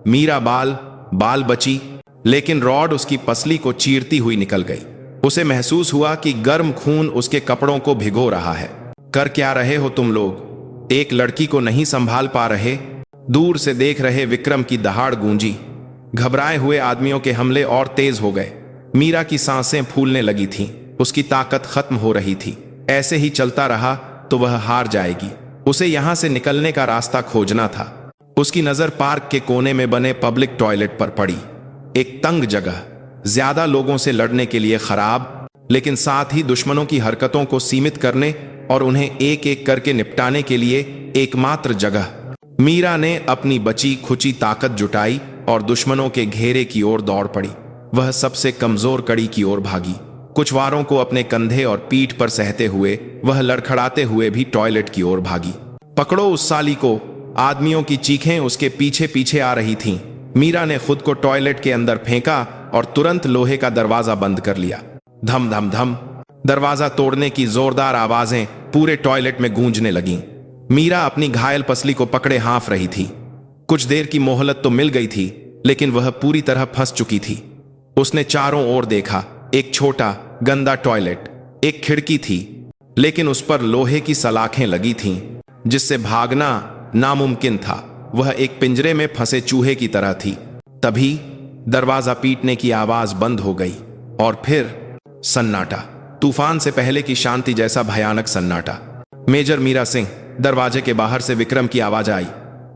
मीरा बाल बची, लेकिन रॉड उसकी पसली को चीरती हुई निकल गई। उसे महसूस हुआ कि गर्म खून उसके कपड़ों को भिगो रहा है। कर क्या रहे हो तुम लोग? एक लड़की को नहीं संभाल पा रहे? दूर से देख रहे विक्रम की दहाड़ गूंजी। घबराए हुए आदमियों के हमले और तेज हो गए। मीरा की सांसें फूलने लगी थीं। उसकी ताकत खत्म हो रही थी। ऐसे ही चलता रहा तो वह हार जाएगी। उसे यहां से निकलने का रास्ता खोजना था। उसकी नजर पार्क के कोने में बने पब्लिक टॉयलेट पर पड़ी। एक तंग जगह, ज्यादा लोगों से लड़ने के लिए खराब, लेकिन साथ ही दुश्मनों की हरकतों को सीमित करने और उन्हें एक एक करके निपटाने के लिए एकमात्र जगह। मीरा ने अपनी बची खुची ताकत जुटाई और दुश्मनों के घेरे की ओर दौड़ पड़ी। वह सबसे कमजोर कड़ी की ओर भागी। कुछ वारों को अपने कंधे और पीठ पर सहते हुए वह लड़खड़ाते हुए भी टॉयलेट की ओर भागी। पकड़ो उस साली को! आदमियों की चीखें उसके पीछे पीछे आ रही थीं। मीरा ने खुद को टॉयलेट के अंदर फेंका और तुरंत लोहे का दरवाजा बंद कर लिया। धम धम धम दरवाजा तोड़ने की जोरदार आवाजें पूरे टॉयलेट में गूंजने लगीं। मीरा अपनी घायल पसली को पकड़े हाँफ रही थी। कुछ देर की मोहलत तो मिल गई थी, लेकिन वह पूरी तरह फंस चुकी थी। उसने चारों ओर देखा। एक छोटा गंदा टॉयलेट, एक खिड़की थी, लेकिन उस पर लोहे की सलाखें लगी थीं, जिससे भागना नामुमकिन था। वह एक पिंजरे में फंसे चूहे की तरह थी। तभी दरवाजा पीटने की आवाज बंद हो गई और फिर सन्नाटा। तूफान से पहले की शांति जैसा भयानक सन्नाटा। मेजर मीरा सिंह। दरवाजे के बाहर से विक्रम की आवाज आई।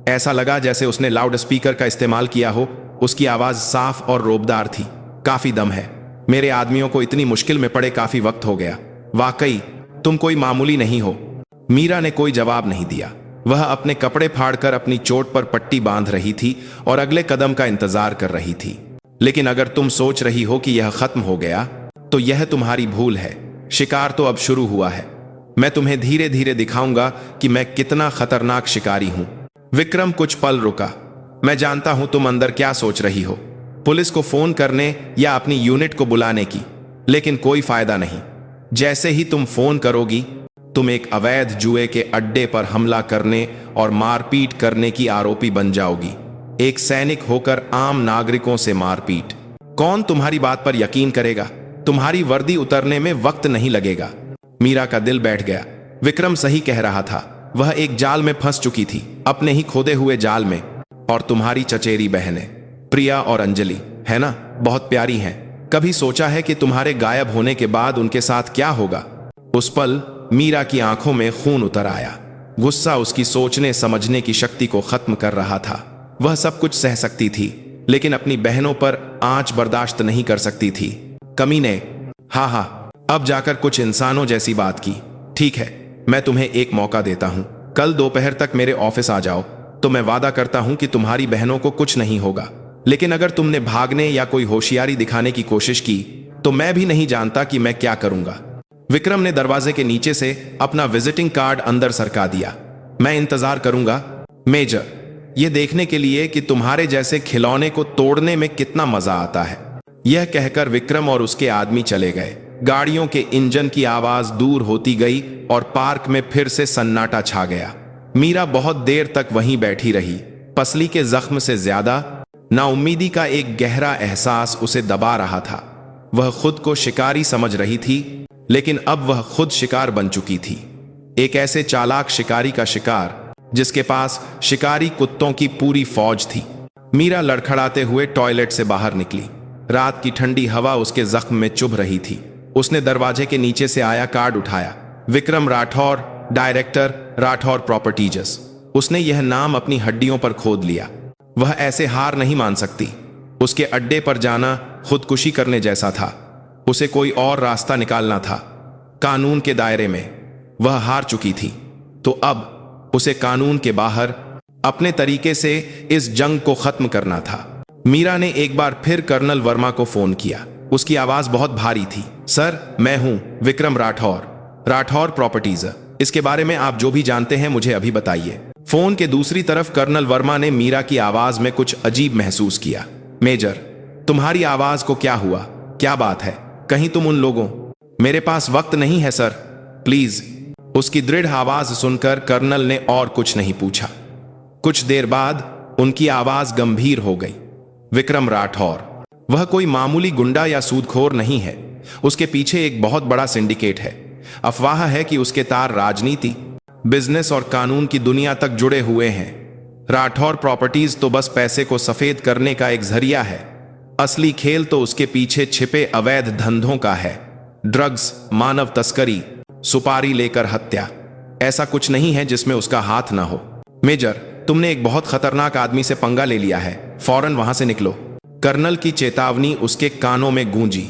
ऐसा लगा जैसे उसने लाउड स्पीकर का इस्तेमाल किया हो। उसकी आवाज साफ और रोबदार थी। काफी दम है। मेरे आदमियों को इतनी मुश्किल में पड़े काफी वक्त हो गया। वाकई तुम कोई मामूली नहीं हो। मीरा ने कोई जवाब नहीं दिया। वह अपने कपड़े फाड़कर अपनी चोट पर पट्टी बांध रही थी और अगले कदम का इंतजार कर रही थी। लेकिन अगर तुम सोच रही हो कि यह खत्म हो गया, तो यह तुम्हारी भूल है। शिकार तो अब शुरू हुआ है। मैं तुम्हें धीरे धीरे दिखाऊंगा कि मैं कितना खतरनाक शिकारी हूं। विक्रम कुछ पल रुका। मैं जानता हूं तुम अंदर क्या सोच रही हो, पुलिस को फोन करने या अपनी यूनिट को बुलाने की, लेकिन कोई फायदा नहीं। जैसे ही तुम फोन करोगी, तुम एक अवैध जुए के अड्डे पर हमला करने और मारपीट करने की आरोपी बन जाओगी। एक सैनिक होकर आम नागरिकों से मारपीट। कौन तुम्हारी बात पर यकीन करेगा? तुम्हारी वर्दी उतरने में वक्त नहीं लगेगा। मीरा का दिल बैठ गया। विक्रम सही कह रहा था। वह एक जाल में फंस चुकी थी, अपने ही खोदे हुए जाल में। और तुम्हारी चचेरी बहनें प्रिया और अंजलि, है ना, बहुत प्यारी हैं। कभी सोचा है कि तुम्हारे गायब होने के बाद उनके साथ क्या होगा? उस पल मीरा की आंखों में खून उतर आया। गुस्सा उसकी सोचने समझने की शक्ति को खत्म कर रहा था। वह सब कुछ सह सकती थी, लेकिन अपनी बहनों पर आंच बर्दाश्त नहीं कर सकती थी। कमीने! हाँ, अब जाकर कुछ इंसानों जैसी बात की। ठीक है, मैं तुम्हें एक मौका देता हूं। कल दोपहर तक मेरे ऑफिस आ जाओ, तो मैं वादा करता हूं कि तुम्हारी बहनों को कुछ नहीं होगा। लेकिन अगर तुमने भागने या कोई होशियारी दिखाने की कोशिश की, तो मैं भी नहीं जानता कि मैं क्या करूंगा। विक्रम ने दरवाजे के नीचे से अपना विजिटिंग कार्ड अंदर सरका दिया। मैं इंतजार करूंगा, मेजर, यह देखने के लिए कि तुम्हारे जैसे खिलौने को तोड़ने में कितना मजा आता है। यह कहकर विक्रम और उसके आदमी चले गए। गाड़ियों के इंजन की आवाज दूर होती गई और पार्क में फिर से सन्नाटा छा गया। मीरा बहुत देर तक वहीं बैठी रही। पसली के जख्म से ज्यादा नाउम्मीदी का एक गहरा एहसास उसे दबा रहा था। वह खुद को शिकारी समझ रही थी, लेकिन अब वह खुद शिकार बन चुकी थी। एक ऐसे चालाक शिकारी का शिकार जिसके पास शिकारी कुत्तों की पूरी फौज थी। मीरा लड़खड़ाते हुए टॉयलेट से बाहर निकली। रात की ठंडी हवा उसके जख्म में चुभ रही थी। उसने दरवाजे के नीचे से आया कार्ड उठाया। Vikram Rathore, director, Rathore properties. उसने यह नाम अपनी हड्डियों पर खोद लिया। वह ऐसे हार नहीं मान सकती। उसके अड्डे पर जाना खुदकुशी करने जैसा था। उसे कोई और रास्ता निकालना था। कानून के दायरे में वह हार चुकी थी, तो अब उसे कानून के बाहर अपने तरीके से इस जंग को खत्म करना था। मीरा ने एक बार फिर कर्नल वर्मा को फोन किया। उसकी आवाज बहुत भारी थी। सर, मैं हूं विक्रम राठौर, राठौर प्रॉपर्टीज। इसके बारे में आप जो भी जानते हैं मुझे अभी बताइए। फोन के दूसरी तरफ कर्नल वर्मा ने मीरा की आवाज में कुछ अजीब महसूस किया। मेजर, तुम्हारी आवाज को क्या हुआ? क्या बात है? कहीं तुम उन लोगों? मेरे पास वक्त नहीं है सर, प्लीज। उसकी दृढ़ आवाज सुनकर कर्नल ने और कुछ नहीं पूछा। कुछ देर बाद उनकी आवाज गंभीर हो गई। विक्रम राठौर। वह कोई मामूली गुंडा या सूदखोर नहीं है। उसके पीछे एक बहुत बड़ा सिंडिकेट है। अफवाह है कि उसके तार राजनीति, बिजनेस और कानून की दुनिया तक जुड़े हुए हैं। राठौर प्रॉपर्टीज तो बस पैसे को सफेद करने का एक जरिया है। असली खेल तो उसके पीछे छिपे अवैध धंधों का है। ड्रग्स, मानव तस्करी, सुपारी लेकर हत्या, ऐसा कुछ नहीं है जिसमें उसका हाथ ना हो। मेजर, तुमने एक बहुत खतरनाक आदमी से पंगा ले लिया है, फौरन वहां से निकलो। कर्नल की चेतावनी उसके कानों में गूंजी।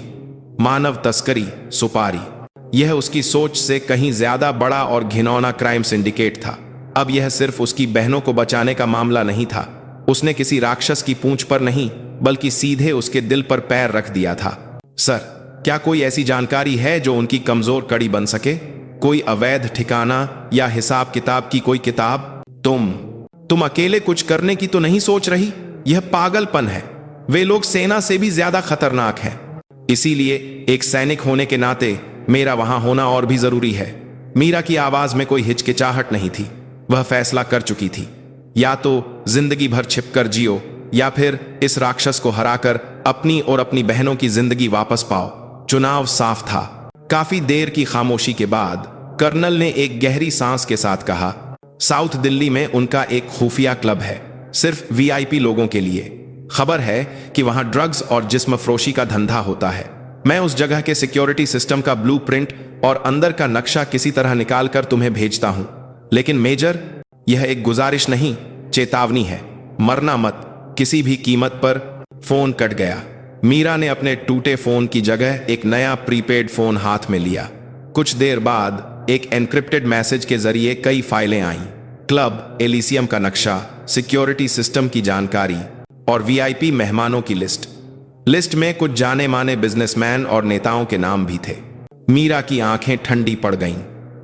मानव तस्करी, सुपारी, यह उसकी सोच से कहीं ज्यादा बड़ा और घिनौना क्राइम सिंडिकेट था। अब यह सिर्फ उसकी बहनों को बचाने का मामला नहीं था। उसने किसी राक्षस की पूंछ पर नहीं, बल्कि सीधे उसके दिल पर पैर रख दिया था। सर, क्या कोई ऐसी जानकारी है जो उनकी कमजोर कड़ी बन सके? कोई अवैध ठिकाना या हिसाब किताब की कोई किताब? तुम अकेले कुछ करने की तो नहीं सोच रही? यह पागलपन है। वे लोग सेना से भी ज्यादा खतरनाक हैं। इसीलिए एक सैनिक होने के नाते मेरा वहां होना और भी जरूरी है। मीरा की आवाज में कोई हिचकिचाहट नहीं थी। वह फैसला कर चुकी थी, या तो जिंदगी भर छिपकर जियो या फिर इस राक्षस को हराकर अपनी और अपनी बहनों की जिंदगी वापस पाओ। चुनाव साफ था। काफी देर की खामोशी के बाद कर्नल ने एक गहरी सांस के साथ कहा, साउथ दिल्ली में उनका एक खुफिया क्लब है, सिर्फ वीआईपी लोगों के लिए। खबर है कि वहां ड्रग्स और जिस्म फरोशी का धंधा होता है। मैं उस जगह के सिक्योरिटी सिस्टम का ब्लूप्रिंट और अंदर का नक्शा किसी तरह निकालकर तुम्हें भेजता हूं। लेकिन मेजर, यह एक गुजारिश नहीं, चेतावनी है। मरना मत, किसी भी कीमत पर। फोन कट गया। मीरा ने अपने टूटे फोन की जगह एक नया प्रीपेड फोन हाथ में लिया। कुछ देर बाद एक एन्क्रिप्टेड मैसेज के जरिए कई फाइलें आईं। क्लब एलिसियम का नक्शा, सिक्योरिटी सिस्टम की जानकारी और वीआईपी मेहमानों की लिस्ट में कुछ जाने माने बिजनेसमैन और नेताओं के नाम भी थे। मीरा की आंखें ठंडी पड़ गईं।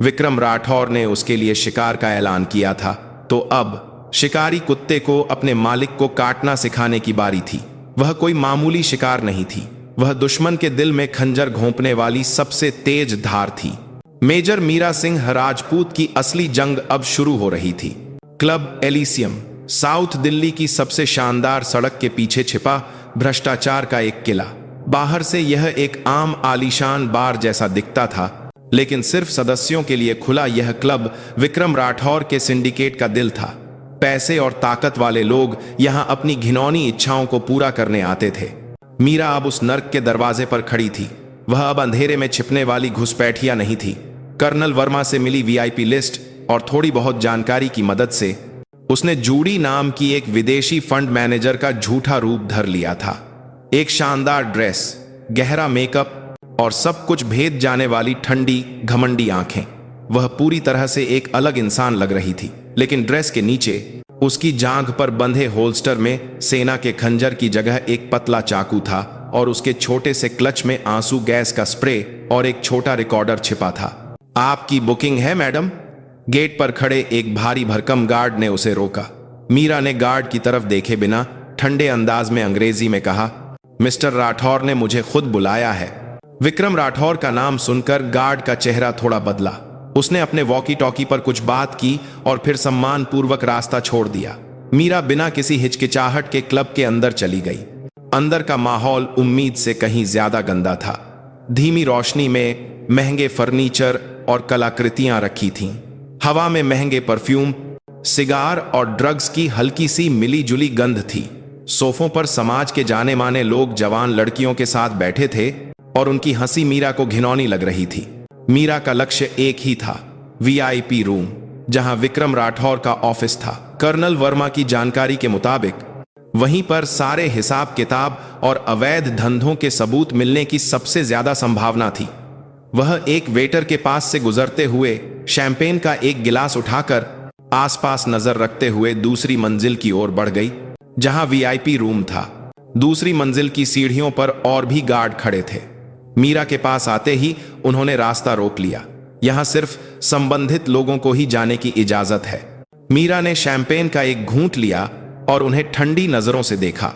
विक्रम राठौर ने उसके लिए शिकार का ऐलान किया था, तो अब शिकारी कुत्ते को अपने मालिक को काटना सिखाने की बारी थी। वह कोई मामूली शिकार नहीं थी, वह दुश्मन के दिल में खंजर घोंपने वाली सबसे तेज धार थी। मेजर मीरा सिंह राजपूत की असली जंग अब शुरू हो रही थी। क्लब एलिसियम, साउथ दिल्ली की सबसे शानदार सड़क के पीछे छिपा भ्रष्टाचार का एक किला। बाहर से यह एक आम आलीशान बार जैसा दिखता था, लेकिन सिर्फ सदस्यों के लिए खुला यह क्लब विक्रम राठौर के सिंडिकेट का दिल था। पैसे और ताकत वाले लोग यहां अपनी घिनौनी इच्छाओं को पूरा करने आते थे। मीरा अब उस नर्क के दरवाजे पर खड़ी थी। वह अब अंधेरे में छिपने वाली घुसपैठिया नहीं थी। कर्नल वर्मा से मिली वीआईपी लिस्ट और थोड़ी बहुत जानकारी की मदद से उसने जूडी नाम की एक विदेशी फंड मैनेजर का झूठा रूप धर लिया था। एक शानदार ड्रेस, गहरा मेकअप और सब कुछ भेद जाने वाली ठंडी घमंडी आंखें। वह पूरी तरह से एक अलग इंसान लग रही थी। लेकिन ड्रेस के नीचे उसकी जांघ पर बंधे होल्स्टर में सेना के खंजर की जगह एक पतला चाकू था और उसके छोटे से क्लच में आंसू गैस का स्प्रे और एक छोटा रिकॉर्डर छिपा था। आपकी बुकिंग है मैडम? गेट पर खड़े एक भारी भरकम गार्ड ने उसे रोका। मीरा ने गार्ड की तरफ देखे बिना ठंडे अंदाज में अंग्रेजी में कहा, मिस्टर राठौर ने मुझे खुद बुलाया है। विक्रम राठौर का नाम सुनकर गार्ड का चेहरा थोड़ा बदला। उसने अपने वॉकी टॉकी पर कुछ बात की और फिर सम्मान पूर्वक रास्ता छोड़ दिया। मीरा बिना किसी हिचकिचाहट के क्लब के अंदर चली गई। अंदर का माहौल उम्मीद से कहीं ज्यादा गंदा था। धीमी रोशनी में महंगे फर्नीचर और कलाकृतियां रखी थीं। हवा में महंगे परफ्यूम, सिगार और ड्रग्स की हल्की सी मिली जुली गंध थी। सोफों पर समाज के जाने माने लोग जवान लड़कियों के साथ बैठे थे और उनकी हंसी मीरा को घिनौनी लग रही थी। मीरा का लक्ष्य एक ही था, वीआईपी रूम, जहां विक्रम राठौर का ऑफिस था। कर्नल वर्मा की जानकारी के मुताबिक वहीं पर सारे हिसाब किताब और अवैध धंधों के सबूत मिलने की सबसे ज्यादा संभावना थी। वह एक वेटर के पास से गुजरते हुए शैंपेन का एक गिलास उठाकर आसपास नजर रखते हुए दूसरी मंजिल की ओर बढ़ गई, जहां वीआईपी रूम था। दूसरी मंजिल की सीढ़ियों पर और भी गार्ड खड़े थे। मीरा के पास आते ही उन्होंने रास्ता रोक लिया। यहां सिर्फ संबंधित लोगों को ही जाने की इजाजत है। मीरा ने शैंपेन का एक घूंट लिया और उन्हें ठंडी नजरों से देखा।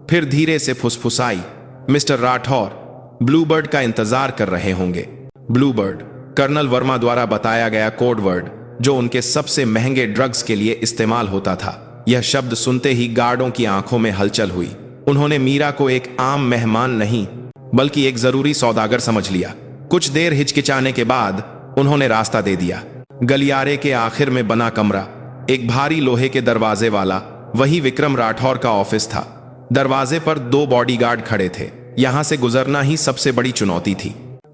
फिर धीरे से फुसफुसाई, मिस्टर राठौर ब्लूबर्ड का इंतजार कर रहे होंगे। ब्लूबर्ड कर्नल वर्मा द्वारा बताया गया कोड वर्ड, जो उनके सबसे महंगे ड्रग्स के लिए इस्तेमाल होता था। यह शब्द सुनते ही गार्डों की आंखों में हलचल हुई। उन्होंने मीरा को एक आम मेहमान नहीं बल्कि एक जरूरी सौदागर समझ लिया। कुछ देर हिचकिचाने के बाद उन्होंने रास्ता दे दिया। गलियारे के आखिर में बना कमरा, एक भारी लोहे के दरवाजे वाला, वही विक्रम राठौर का ऑफिस था। दरवाजे पर 2 बॉडीगार्ड खड़े थे। यहां से गुजरना ही सबसे बड़ी चुनौती थी।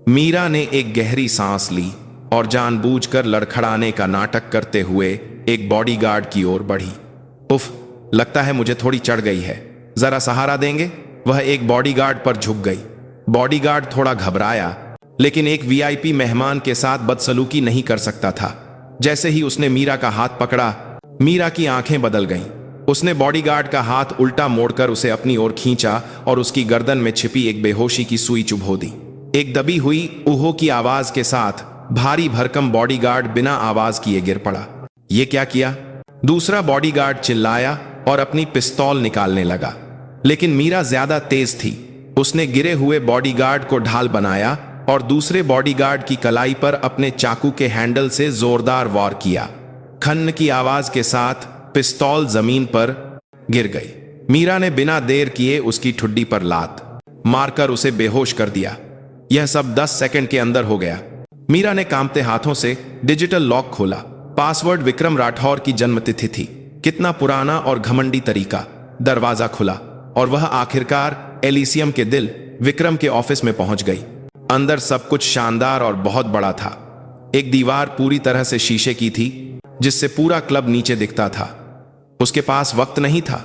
मीरा ने एक गहरी सांस ली और जानबूझकर लड़खड़ाने का नाटक करते हुए एक बॉडीगार्ड की ओर बढ़ी। उफ, लगता है मुझे थोड़ी चढ़ गई है, जरा सहारा देंगे? वह एक बॉडीगार्ड पर झुक गई। बॉडीगार्ड थोड़ा घबराया, लेकिन एक वीआईपी मेहमान के साथ बदसलूकी नहीं कर सकता था। जैसे ही उसने मीरा का हाथ पकड़ा, मीरा की आंखें बदल गईं। उसने बॉडीगार्ड का हाथ उल्टा मोड़कर उसे अपनी ओर खींचा और उसकी गर्दन में छिपी एक बेहोशी की सुई चुभो दी। एक दबी हुई ऊहो की आवाज के साथ भारी भरकम बॉडीगार्ड बिना आवाज किए गिर पड़ा। ये क्या किया? दूसरा बॉडीगार्ड चिल्लाया और अपनी पिस्तौल निकालने लगा, लेकिन मीरा ज्यादा तेज थी। उसने गिरे हुए बॉडीगार्ड को ढाल बनाया और दूसरे बॉडीगार्ड की कलाई पर अपने चाकू के हैंडल से जोरदार वार किया। खन्न की आवाज के साथ पिस्तौल जमीन पर गिर गई। मीरा ने बिना देर किए उसकी ठुड्डी पर लात मारकर उसे बेहोश कर दिया। यह सब 10 सेकंड के अंदर हो गया। मीरा ने कांपते हाथों से डिजिटल लॉक खोला। पासवर्ड विक्रम राठौर की जन्मतिथि थी। कितना पुराना और घमंडी तरीका। दरवाजा खुला और वह आखिरकार एलिसियम के दिल विक्रम के ऑफिस में पहुंच गई। अंदर सब कुछ शानदार और बहुत बड़ा था। एक दीवार पूरी तरह से शीशे की थी, जिससे पूरा क्लब नीचे दिखता था। उसके पास वक्त नहीं था।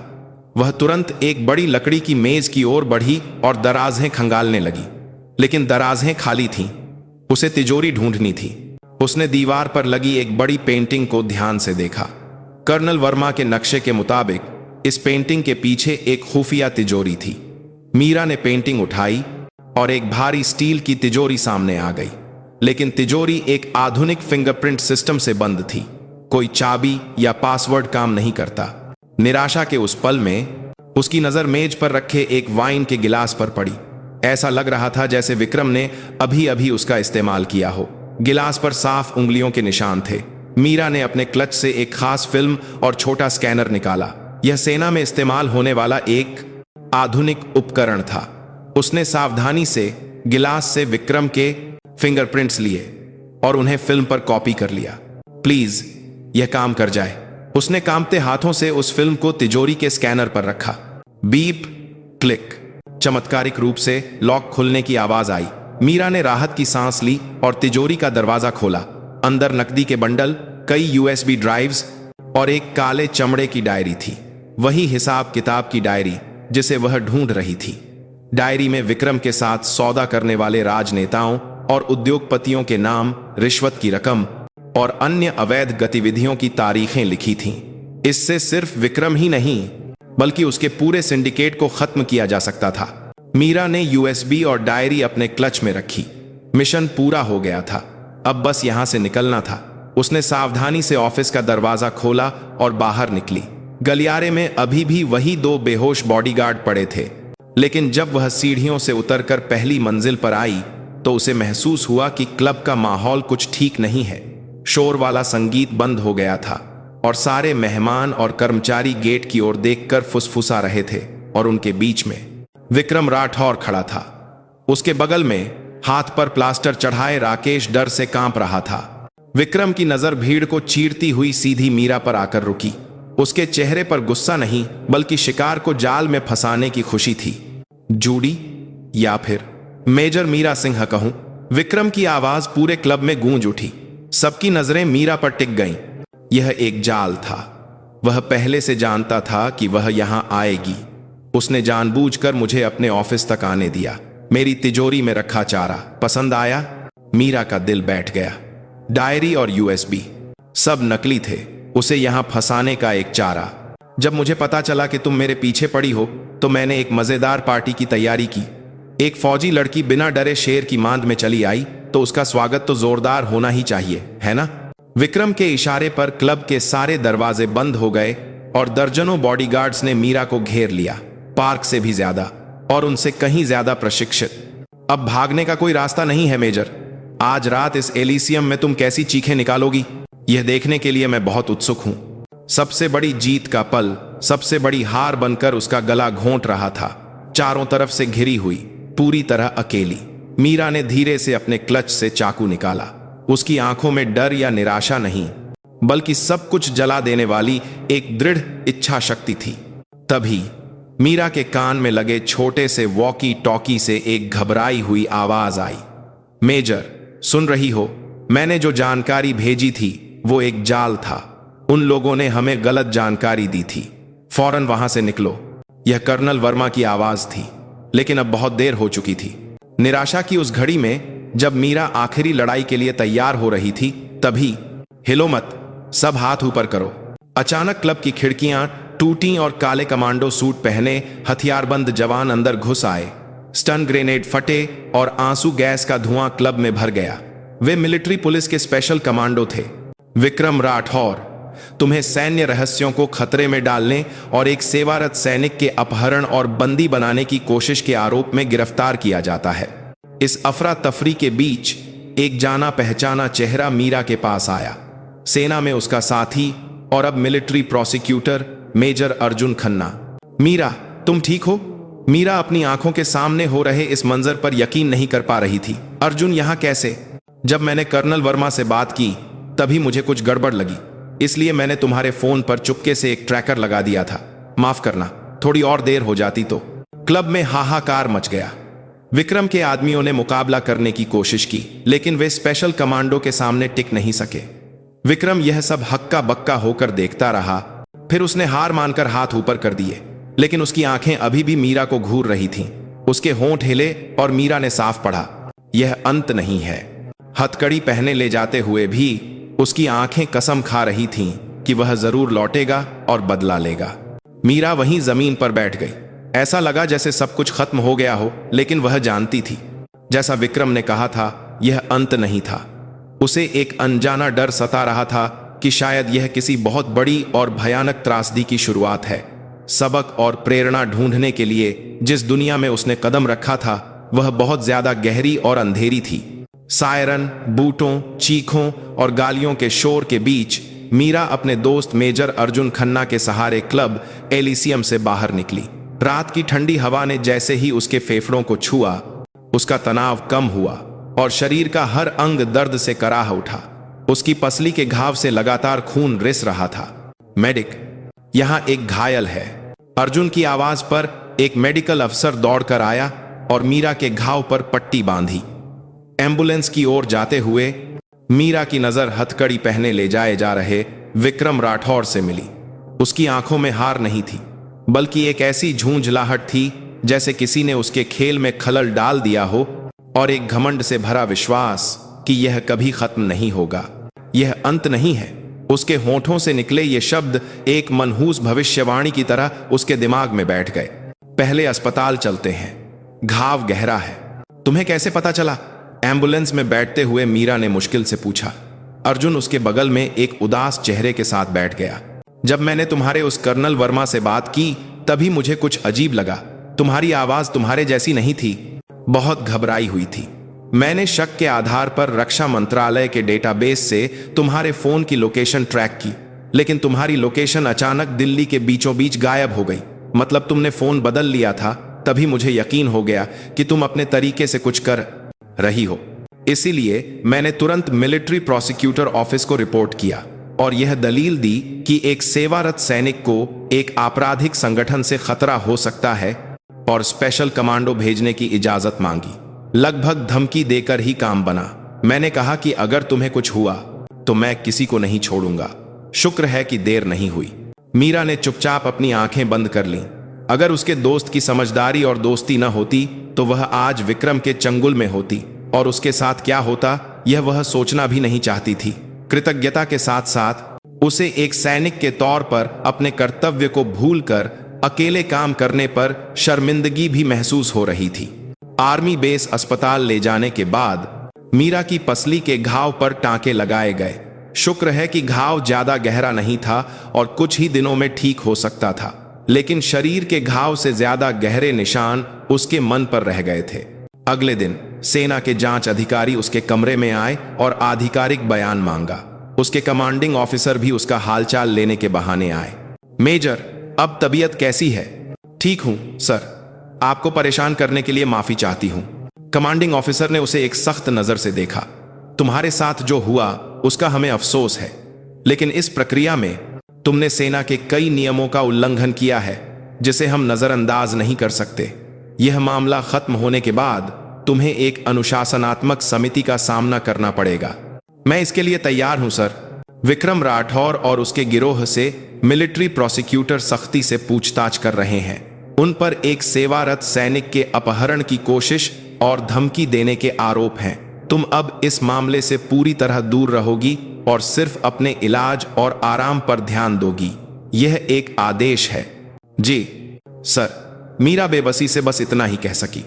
वह तुरंत एक बड़ी लकड़ी की मेज की ओर बढ़ी और दराजें खंगालने लगी, लेकिन दराजें खाली थीं। उसे तिजोरी ढूंढनी थी। उसने दीवार पर लगी एक बड़ी पेंटिंग को ध्यान से देखा। कर्नल वर्मा के नक्शे के मुताबिक इस पेंटिंग के पीछे एक खुफिया तिजोरी थी। मीरा ने पेंटिंग उठाई और एक भारी स्टील की तिजोरी सामने आ गई, लेकिन तिजोरी एक आधुनिक फिंगरप्रिंट सिस्टम से बंद थी। कोई चाबी या पासवर्ड काम नहीं करता। निराशा के उस पल में उसकी नजर मेज पर रखे एक वाइन के गिलास पर पड़ी। ऐसा लग रहा था जैसे विक्रम ने अभी अभी उसका इस्तेमाल किया हो। गिलास पर साफ उंगलियों के निशान थे। मीरा ने अपने क्लच से एक खास फिल्म और छोटा स्कैनर निकाला। यह सेना में इस्तेमाल होने वाला एक आधुनिक उपकरण था। उसने सावधानी से गिलास से विक्रम के फिंगरप्रिंट्स लिए और उन्हें फिल्म पर कॉपी कर लिया। प्लीज यह काम कर जाए। उसने कांपते हाथों से उस फिल्म को तिजोरी के स्कैनर पर रखा। Beep, click. चमत्कारिक रूप से लॉक खुलने की आवाज आई। मीरा ने राहत की सांस ली और तिजोरी का दरवाजा खोला। अंदर नकदी के बंडल, कई यूएसबी ड्राइव्स और एक काले चमड़े की डायरी थी। वही हिसाब किताब की डायरी जिसे वह ढूंढ रही थी। डायरी में विक्रम के साथ सौदा करने वाले राजनेताओं और उद्योगपतियों के नाम, रिश्वत की रकम और अन्य अवैध गतिविधियों की तारीखें लिखी थीं। इससे सिर्फ विक्रम ही नहीं बल्कि उसके पूरे सिंडिकेट को खत्म किया जा सकता था। मीरा ने यूएसबी और डायरी अपने क्लच में रखी। मिशन पूरा हो गया था। अब बस यहां से निकलना था। उसने सावधानी से ऑफिस का दरवाजा खोला और बाहर निकली। गलियारे में अभी भी वही 2 बेहोश बॉडीगार्ड पड़े थे, लेकिन जब वह सीढ़ियों से उतरकर पहली मंजिल पर आई तो उसे महसूस हुआ कि क्लब का माहौल कुछ ठीक नहीं है। शोर वाला संगीत बंद हो गया था और सारे मेहमान और कर्मचारी गेट की ओर देखकर फुसफुसा रहे थे, और उनके बीच में विक्रम राठौर खड़ा था। उसके बगल में हाथ पर प्लास्टर चढ़ाए राकेश डर से कांप रहा था। विक्रम की नजर भीड़ को चीरती हुई सीधी मीरा पर आकर रुकी। उसके चेहरे पर गुस्सा नहीं बल्कि शिकार को जाल में फंसाने की खुशी थी। जूडी या फिर मेजर मीरा सिंह कहूं? विक्रम की आवाज पूरे क्लब में गूंज उठी। सबकी नजरें मीरा पर टिक गईं। यह एक जाल था। वह पहले से जानता था कि वह यहां आएगी। उसने जानबूझकर मुझे अपने ऑफिस तक आने दिया। मेरी तिजोरी में रखा चारा पसंद आया। मीरा का दिल बैठ गया। डायरी और यूएसबी सब नकली थे। उसे यहां फंसाने का एक चारा। जब मुझे पता चला कि तुम मेरे पीछे पड़ी हो तो मैंने एक मजेदार पार्टी की तैयारी की। एक फौजी लड़की बिना डरे शेर की मांद में चली आई तो उसका स्वागत तो जोरदार होना ही चाहिए, है ना? विक्रम के इशारे पर क्लब के सारे दरवाजे बंद हो गए और दर्जनों बॉडीगार्ड्स ने मीरा को घेर लिया। पार्क से भी ज्यादा और उनसे कहीं ज्यादा प्रशिक्षित। अब भागने का कोई रास्ता नहीं है मेजर। आज रात इस एलिसियम में तुम कैसी चीखें निकालोगी, यह देखने के लिए मैं बहुत उत्सुक हूं। सबसे बड़ी जीत का पल सबसे बड़ी हार बनकर उसका गला घोंट रहा था। चारों तरफ से घिरी हुई, पूरी तरह अकेली। मीरा ने धीरे से अपने क्लच से चाकू निकाला। उसकी आंखों में डर या निराशा नहीं, बल्कि सब कुछ जला देने वाली एक दृढ़ इच्छा शक्ति थी। तभी मीरा के कान में लगे छोटे से वॉकी टॉकी से एक घबराई हुई आवाज आई। मेजर, सुन रही हो? मैंने जो जानकारी भेजी थी वो एक जाल था। उन लोगों ने हमें गलत जानकारी दी थी। फौरन वहां से निकलो। यह कर्नल वर्मा की आवाज थी, लेकिन अब बहुत देर हो चुकी थी। निराशा की उस घड़ी में जब मीरा आखिरी लड़ाई के लिए तैयार हो रही थी, तभी हिलो मत, सब हाथ ऊपर करो। अचानक क्लब की खिड़कियां टूटी और काले कमांडो सूट पहने हथियारबंद जवान अंदर घुस आए। स्टन ग्रेनेड फटे और आंसू गैस का धुआं क्लब में भर गया। वे मिलिट्री पुलिस के स्पेशल कमांडो थे। विक्रम राठौर, तुम्हें सैन्य रहस्यों को खतरे में डालने और एक सेवारत सैनिक के अपहरण और बंदी बनाने की कोशिश के आरोप में गिरफ्तार किया जाता है। इस अफरा तफरी के बीच एक जाना पहचाना चेहरा मीरा के पास आया। सेना में उसका साथी और अब military prosecutor major Arjun Khanna. Meera, तुम ठीक हो? मीरा अपनी आंखों के सामने हो रहे इस मंजर पर यकीन नहीं कर पा रही थी। अर्जुन यहां कैसे? जब मैंने कर्नल वर्मा से बात की तभी मुझे कुछ गड़बड़ लगी, इसलिए मैंने तुम्हारे फोन पर चुपके से एक ट्रैकर लगा दिया था। माफ करना, थोड़ी और देर हो जाती तो। क्लब में हाहाकार मच गया। विक्रम के आदमियों ने मुकाबला करने की कोशिश की, लेकिन वे स्पेशल कमांडो के सामने टिक नहीं सके। विक्रम यह सब हक्का बक्का होकर देखता रहा। फिर उसने हार मानकर हाथ ऊपर कर दिए, लेकिन उसकी आंखें अभी भी मीरा को घूर रही थीं। उसके होंठ हिले और मीरा ने साफ पढ़ा, यह अंत नहीं है। हथकड़ी पहने ले जाते हुए भी उसकी आंखें कसम खा रही थीं कि वह जरूर लौटेगा और बदला लेगा। मीरा वहीं जमीन पर बैठ गई। ऐसा लगा जैसे सब कुछ खत्म हो गया हो, लेकिन वह जानती थी, जैसा विक्रम ने कहा था, यह अंत नहीं था। उसे एक अनजाना डर सता रहा था कि शायद यह किसी बहुत बड़ी और भयानक त्रासदी की शुरुआत है। सबक और प्रेरणा ढूंढने के लिए जिस दुनिया में उसने कदम रखा था, वह बहुत ज्यादा गहरी और अंधेरी थी। सायरन, बूटों, चीखों और गालियों के शोर के बीच मीरा अपने दोस्त मेजर अर्जुन खन्ना के सहारे क्लब एलिसियम से बाहर निकली। रात की ठंडी हवा ने जैसे ही उसके फेफड़ों को छुआ, उसका तनाव कम हुआ और शरीर का हर अंग दर्द से कराह उठा। उसकी पसली के घाव से लगातार खून रिस रहा था। मेडिक, यहां एक घायल है। अर्जुन की आवाज पर एक मेडिकल अफसर दौड़कर आया और मीरा के घाव पर पट्टी बांधी। एम्बुलेंस की ओर जाते हुए मीरा की नजर हथकड़ी पहने ले जाए जा रहे विक्रम राठौर से मिली। उसकी आंखों में हार नहीं थी, बल्कि एक ऐसी झूंझलाहट थी जैसे किसी ने उसके खेल में खलल डाल दिया हो, और एक घमंड से भरा विश्वास कि यह कभी खत्म नहीं होगा, यह अंत नहीं है। उसके होठों से निकले ये शब्द एक मनहूस भविष्यवाणी की तरह उसके दिमाग में बैठ गए। पहले अस्पताल चलते हैं, घाव गहरा है। तुम्हें कैसे पता चला? एम्बुलेंस में बैठते हुए मीरा ने मुश्किल से पूछा। अर्जुन उसके बगल में एक उदास चेहरे के साथ बैठ गया। जब मैंने तुम्हारे उस कर्नल वर्मा से बात की तभी मुझे कुछ अजीब लगा। तुम्हारी आवाज तुम्हारे जैसी नहीं थी, बहुत घबराई हुई थी। मैंने शक के आधार पर रक्षा मंत्रालय के डेटाबेस से तुम्हारे फोन की लोकेशन ट्रैक की, लेकिन तुम्हारी लोकेशन अचानक दिल्ली के बीचों बीच गायब हो गई। मतलब तुमने फोन बदल लिया था। तभी मुझे यकीन हो गया कि तुम अपने तरीके से कुछ कर रही हो। इसीलिए मैंने तुरंत मिलिट्री प्रोसिक्यूटर ऑफिस को रिपोर्ट किया और यह दलील दी कि एक सेवारत सैनिक को एक आपराधिक संगठन से खतरा हो सकता है और स्पेशल कमांडो भेजने की इजाजत मांगी। लगभग धमकी देकर ही काम बना। मैंने कहा कि अगर तुम्हें कुछ हुआ तो मैं किसी को नहीं छोड़ूंगा। शुक्र है कि देर नहीं हुई। मीरा ने चुपचाप अपनी आंखें बंद कर लीं। अगर उसके दोस्त की समझदारी और दोस्ती न होती तो वह आज विक्रम के चंगुल में होती, और उसके साथ क्या होता यह वह सोचना भी नहीं चाहती थी। कृतज्ञता के साथ साथ उसे एक सैनिक के तौर पर अपने कर्तव्य को भूलकर अकेले काम करने पर शर्मिंदगी भी महसूस हो रही थी। आर्मी बेस अस्पताल ले जाने के बाद मीरा की पसली के घाव पर टांके लगाए गए। शुक्र है कि घाव ज्यादा गहरा नहीं था और कुछ ही दिनों में ठीक हो सकता था, लेकिन शरीर के घाव से ज्यादा गहरे निशान उसके मन पर रह गए थे। अगले दिन सेना के जांच अधिकारी उसके कमरे में आए और आधिकारिक बयान मांगा। उसके कमांडिंग ऑफिसर भी उसका हालचाल लेने के बहाने आए। मेजर, अब तबीयत कैसी है? ठीक हूं सर, आपको परेशान करने के लिए माफी चाहती हूं। कमांडिंग ऑफिसर ने उसे एक सख्त नजर से देखा। तुम्हारे साथ जो हुआ उसका हमें अफसोस है, लेकिन इस प्रक्रिया में तुमने सेना के कई नियमों का उल्लंघन किया है जिसे हम नजरअंदाज नहीं कर सकते। यह मामला खत्म होने के बाद तुम्हें एक अनुशासनात्मक समिति का सामना करना पड़ेगा। मैं इसके लिए तैयार हूं सर। विक्रम राठौर और उसके गिरोह से मिलिट्री प्रोसिक्यूटर सख्ती से पूछताछ कर रहे हैं। उन पर एक सेवारत सैनिक के अपहरण की कोशिश और धमकी देने के आरोप हैं। तुम अब इस मामले से पूरी तरह दूर रहोगी और सिर्फ अपने इलाज और आराम पर ध्यान दोगी। यह एक आदेश है। जी सर। मीरा बेबसी से बस इतना ही कह सकी।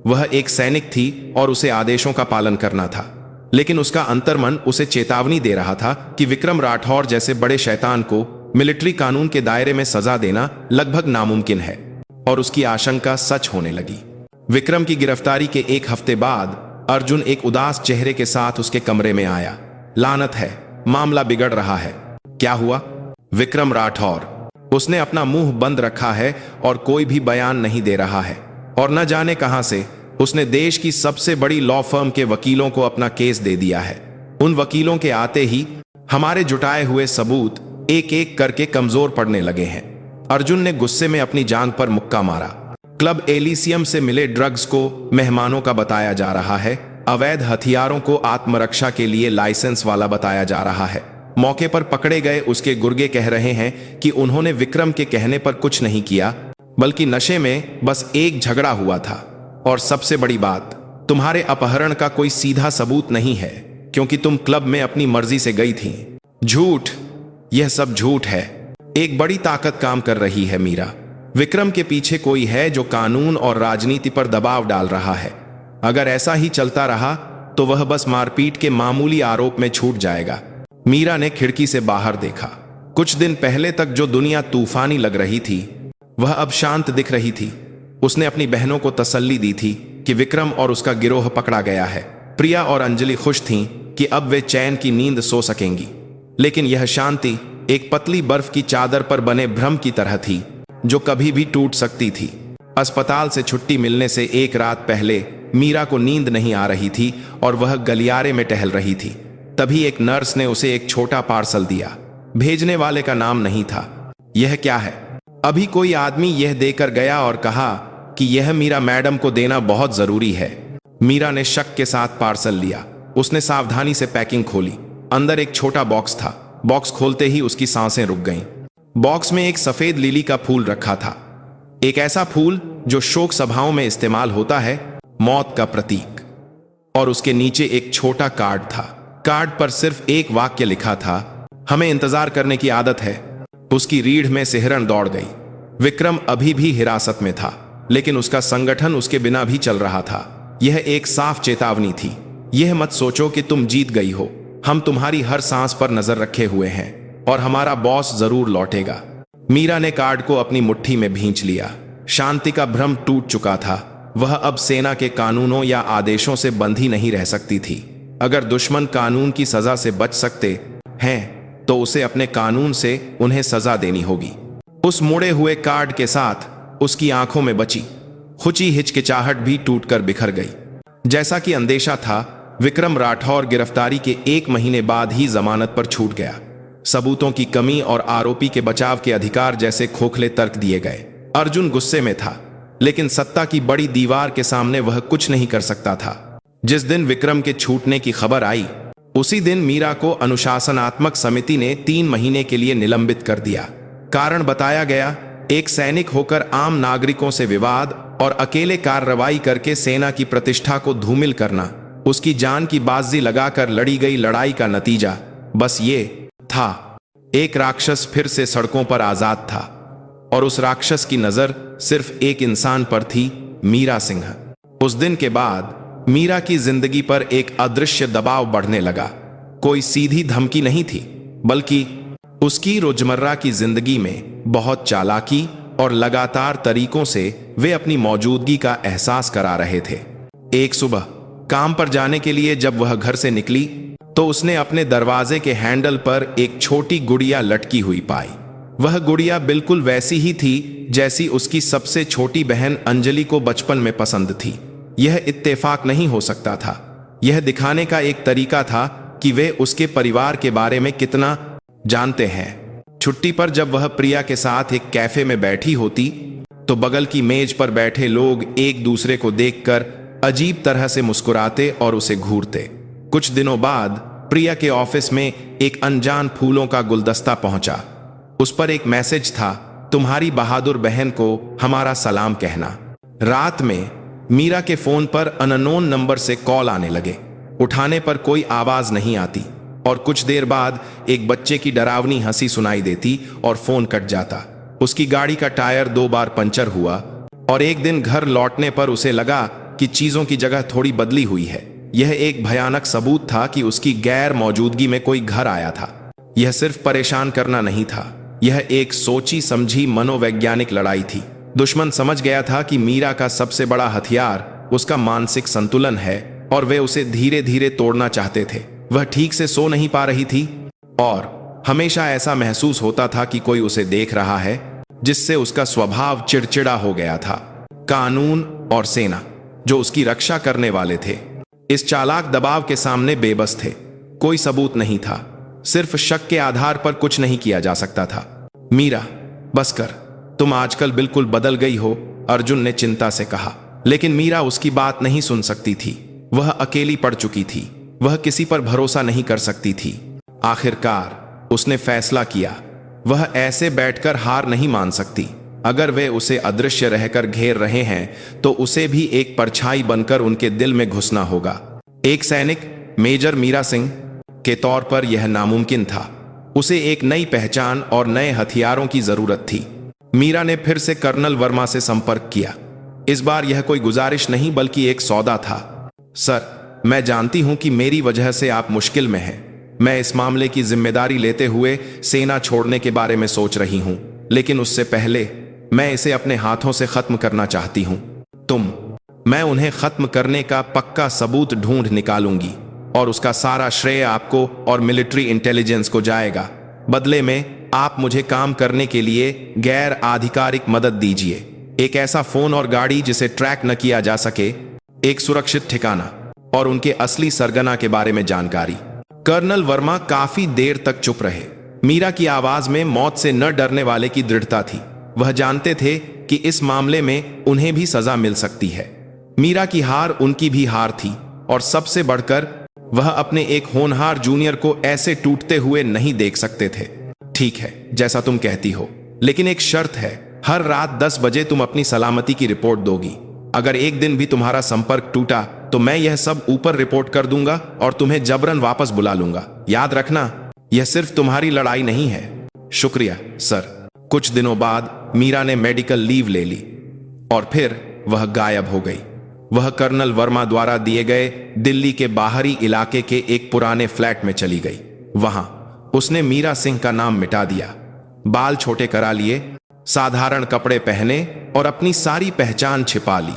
वह एक सैनिक थी और उसे आदेशों का पालन करना था, लेकिन उसका अंतर्मन उसे चेतावनी दे रहा था कि विक्रम राठौर जैसे बड़े शैतान को मिलिट्री कानून के दायरे में सजा देना लगभग नामुमकिन है। और उसकी आशंका सच होने लगी। विक्रम की गिरफ्तारी के एक हफ्ते बाद अर्जुन एक उदास चेहरे के साथ उसके कमरे में आया। लानत है, मामला बिगड़ रहा है। क्या हुआ? विक्रम राठौर। उसने अपना मुंह बंद रखा है और कोई भी बयान नहीं दे रहा है। और न जाने कहां से उसने देश की सबसे बड़ी लॉ फर्म के वकीलों को अपना केस दे दिया है। उन वकीलों के आते ही हमारे जुटाए हुए सबूत एक एक करके कमजोर पड़ने लगे हैं। अर्जुन ने गुस्से में अपनी जांघ पर मुक्का मारा। क्लब एलिसियम से मिले ड्रग्स को मेहमानों का बताया जा रहा है। अवैध हथियारों को आत्मरक्षा के लिए लाइसेंस वाला बताया जा रहा है। मौके पर पकड़े गए उसके गुर्गे कह रहे हैं कि उन्होंने विक्रम के कहने पर कुछ नहीं किया, बल्कि नशे में बस एक झगड़ा हुआ था। और सबसे बड़ी बात, तुम्हारे अपहरण का कोई सीधा सबूत नहीं है क्योंकि तुम क्लब में अपनी मर्जी से गई थी। झूठ। यह सब झूठ है। एक बड़ी ताकत काम कर रही है मीरा। विक्रम के पीछे कोई है जो कानून और राजनीति पर दबाव डाल रहा है। अगर ऐसा ही चलता रहा तो वह बस मारपीट के मामूली आरोप में छूट जाएगा। मीरा ने खिड़की से बाहर देखा। कुछ दिन पहले तक जो दुनिया तूफानी लग रही थी वह अब शांत दिख रही थी। उसने अपनी बहनों को तसल्ली दी थी कि विक्रम और उसका गिरोह पकड़ा गया है। प्रिया और अंजलि खुश थीं कि अब वे चैन की नींद सो सकेंगी। लेकिन यह शांति एक पतली बर्फ की चादर पर बने भ्रम की तरह थी जो कभी भी टूट सकती थी। अस्पताल से छुट्टी मिलने से एक रात पहले मीरा को नींद नहीं आ रही थी और वह गलियारे में टहल रही थी। तभी एक नर्स ने उसे एक छोटा पार्सल दिया। भेजने वाले का नाम नहीं था। यह क्या है? अभी कोई आदमी यह देकर गया और कहा कि यह मीरा मैडम को देना बहुत जरूरी है। मीरा ने शक के साथ पार्सल लिया। उसने सावधानी से पैकिंग खोली। अंदर एक छोटा बॉक्स था। बॉक्स खोलते ही उसकी सांसें रुक गईं। बॉक्स में एक सफेद लिली का फूल रखा था। एक ऐसा फूल जो शोक सभाओं में इस्तेमाल होता है, मौत का प्रतीक। और उसके नीचे एक छोटा कार्ड था। कार्ड पर सिर्फ एक वाक्य लिखा था, हमें इंतजार करने की आदत है। उसकी रीढ़ में सिहरन दौड़ गई। विक्रम अभी भी हिरासत में था, लेकिन उसका संगठन उसके बिना भी चल रहा था। यह एक साफ चेतावनी थी। यह मत सोचो कि तुम जीत गई हो। हम तुम्हारी हर सांस पर नजर रखे हुए हैं और हमारा बॉस जरूर लौटेगा। मीरा ने कार्ड को अपनी मुट्ठी में भींच लिया। शांति का भ्रम टूट चुका था। वह अब सेना के कानूनों या आदेशों से बंधी नहीं रह सकती थी। अगर दुश्मन कानून की सजा से बच सकते हैं तो उसे अपने कानून से उन्हें सजा देनी होगी। उस मुड़े हुए कार्ड के साथ उसकी आंखों में बची खुची हिचकिचाहट भी टूटकर बिखर गई। जैसा कि अंदेशा था, विक्रम राठौर गिरफ्तारी के 1 महीने बाद ही जमानत पर छूट गया। सबूतों की कमी और आरोपी के बचाव के अधिकार जैसे खोखले तर्क दिए गए। अर्जुन गुस्से में था, लेकिन सत्ता की बड़ी दीवार के सामने वह कुछ नहीं कर सकता था। जिस दिन विक्रम के छूटने की खबर आई, उसी दिन मीरा को अनुशासनात्मक समिति ने 3 महीने के लिए निलंबित कर दिया। कारण बताया गया, एक सैनिक होकर आम नागरिकों से विवाद और अकेले कार्रवाई करके सेना की प्रतिष्ठा को धूमिल करना। उसकी जान की बाजी लगाकर लड़ी गई लड़ाई का नतीजा बस ये था, एक राक्षस फिर से सड़कों पर आजाद था। और उस राक्षस की नजर सिर्फ एक इंसान पर थी, मीरा सिंह। उस दिन के बाद मीरा की जिंदगी पर एक अदृश्य दबाव बढ़ने लगा। कोई सीधी धमकी नहीं थी, बल्कि उसकी रोजमर्रा की जिंदगी में बहुत चालाकी और लगातार तरीकों से वे अपनी मौजूदगी का एहसास करा रहे थे। एक सुबह काम पर जाने के लिए जब वह घर से निकली तो उसने अपने दरवाजे के हैंडल पर एक छोटी गुड़िया लटकी हुई पाई। वह गुड़िया बिल्कुल वैसी ही थी जैसी उसकी सबसे छोटी बहन अंजलि को बचपन में पसंद थी। यह इत्तेफाक नहीं हो सकता था। यह दिखाने का एक तरीका था कि वे उसके परिवार के बारे में कितना जानते हैं। छुट्टी पर जब वह प्रिया के साथ एक कैफे में बैठी होती तो बगल की मेज पर बैठे लोग एक दूसरे को देखकर अजीब तरह से मुस्कुराते और उसे घूरते। कुछ दिनों बाद प्रिया के ऑफिस में एक अनजान फूलों का गुलदस्ता पहुंचा। उस पर एक मैसेज था, तुम्हारी बहादुर बहन को हमारा सलाम कहना। रात में मीरा के फोन पर अननोन नंबर से कॉल आने लगे। उठाने पर कोई आवाज नहीं आती और कुछ देर बाद एक बच्चे की डरावनी हंसी सुनाई देती और फोन कट जाता। उसकी गाड़ी का टायर 2 बार पंचर हुआ और एक दिन घर लौटने पर उसे लगा कि चीजों की जगह थोड़ी बदली हुई है। यह एक भयानक सबूत था कि उसकी गैर मौजूदगी में कोई घर आया था। यह सिर्फ परेशान करना नहीं था, यह एक सोची समझी मनोवैज्ञानिक लड़ाई थी। दुश्मन समझ गया था कि मीरा का सबसे बड़ा हथियार उसका मानसिक संतुलन है और वे उसे धीरे धीरे तोड़ना चाहते थे। वह ठीक से सो नहीं पा रही थी और हमेशा ऐसा महसूस होता था कि कोई उसे देख रहा है, जिससे उसका स्वभाव चिड़चिड़ा हो गया था। कानून और सेना जो उसकी रक्षा करने वाले थे इस चालाक दबाव के सामने बेबस थे। कोई सबूत नहीं था, सिर्फ शक के आधार पर कुछ नहीं किया जा सकता था। मीरा, बस कर, तुम आजकल बिल्कुल बदल गई हो, अर्जुन ने चिंता से कहा। लेकिन मीरा उसकी बात नहीं सुन सकती थी। वह अकेली पड़ चुकी थी, वह किसी पर भरोसा नहीं कर सकती थी। आखिरकार उसने फैसला किया, वह ऐसे बैठकर हार नहीं मान सकती। अगर वे उसे अदृश्य रहकर घेर रहे हैं तो उसे भी एक परछाई बनकर उनके दिल में घुसना होगा। एक सैनिक, मेजर मीरा सिंह के तौर पर यह नामुमकिन था। उसे एक नई पहचान और नए हथियारों की जरूरत थी। मीरा ने फिर से कर्नल वर्मा से संपर्क किया। इस बार यह कोई गुजारिश नहीं बल्कि एक सौदा था। सर, मैं जानती हूं कि मेरी वजह से आप मुश्किल में हैं। मैं इस मामले की जिम्मेदारी लेते हुए सेना छोड़ने के बारे में सोच रही हूं, लेकिन उससे पहले मैं इसे अपने हाथों से खत्म करना चाहती हूं। मैं उन्हें खत्म करने का पक्का सबूत ढूंढ निकालूंगी और उसका सारा श्रेय आपको और मिलिट्री इंटेलिजेंस को जाएगा। बदले में आप मुझे काम करने के लिए गैर आधिकारिक मदद दीजिए। एक ऐसा फोन और गाड़ी जिसे ट्रैक न किया जा सके, एक सुरक्षित ठिकाना और उनके असली सरगना के बारे में जानकारी। कर्नल वर्मा काफी देर तक चुप रहे। मीरा की आवाज में मौत से न डरने वाले की दृढ़ता थी। वह जानते थे कि इस मामले में उन्हें भी सजा मिल सकती है। मीरा की हार उनकी भी हार थी और सबसे बढ़कर वह अपने एक होनहार जूनियर को ऐसे टूटते हुए नहीं देख सकते थे। ठीक है, जैसा तुम कहती हो, लेकिन एक शर्त है। हर रात 10 बजे तुम अपनी सलामती की रिपोर्ट दोगी। अगर एक दिन भी तुम्हारा संपर्क टूटा तो मैं यह सब ऊपर रिपोर्ट कर दूंगा और तुम्हें जबरन वापस बुला लूंगा। याद रखना, यह सिर्फ तुम्हारी लड़ाई नहीं है। शुक्रिया सर। कुछ दिनों बाद मीरा ने मेडिकल लीव ले ली और फिर वह गायब हो गई। वह कर्नल वर्मा द्वारा दिए गए दिल्ली के बाहरी इलाके के एक पुराने फ्लैट में चली गई। वहां उसने मीरा सिंह का नाम मिटा दिया, बाल छोटे करा लिए, साधारण कपड़े पहने और अपनी सारी पहचान छिपा ली।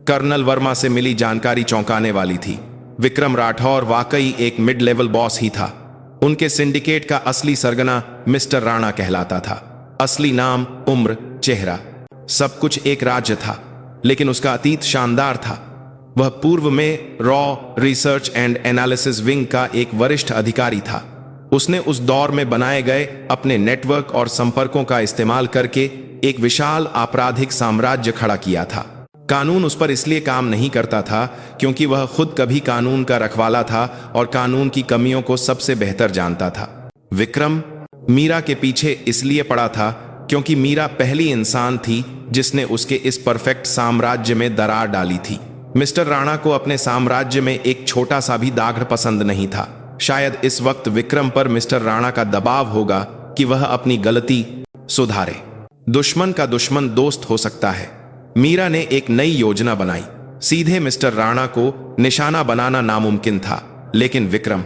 कर्नल वर्मा से मिली जानकारी चौंकाने वाली थी। विक्रम राठौर वाकई एक मिड लेवल बॉस ही था। उनके सिंडिकेट का असली सरगना मिस्टर राणा कहलाता था। असली नाम, उम्र, चेहरा, सब कुछ एक राज्य था, लेकिन उसका अतीत शानदार था। वह पूर्व में raw research and analysis wing का एक वरिष्ठ अधिकारी था। उसने उस दौर में बनाए गए अपने नेटवर्क और संपर्कों का इस्तेमाल करके एक विशाल आपराधिक साम्राज्य खड़ा किया था। कानून उस पर इसलिए काम नहीं करता था क्योंकि वह खुद कभी कानून का रखवाला था और कानून की कमियों को सबसे बेहतर जानता था। विक्रम मीरा के पीछे इसलिए पड़ा था क्योंकि मीरा पहली इंसान थी जिसने उसके इस परफेक्ट साम्राज्य में दरार डाली थी। मिस्टर राणा को अपने साम्राज्य में एक छोटा सा भी दाग पसंद नहीं था। शायद इस वक्त विक्रम पर मिस्टर राणा का दबाव होगा कि वह अपनी गलती सुधारे। दुश्मन का दुश्मन दोस्त हो सकता है। मीरा ने एक नई योजना बनाई। सीधे मिस्टर राणा को निशाना बनाना नामुमकिन था, लेकिन विक्रम,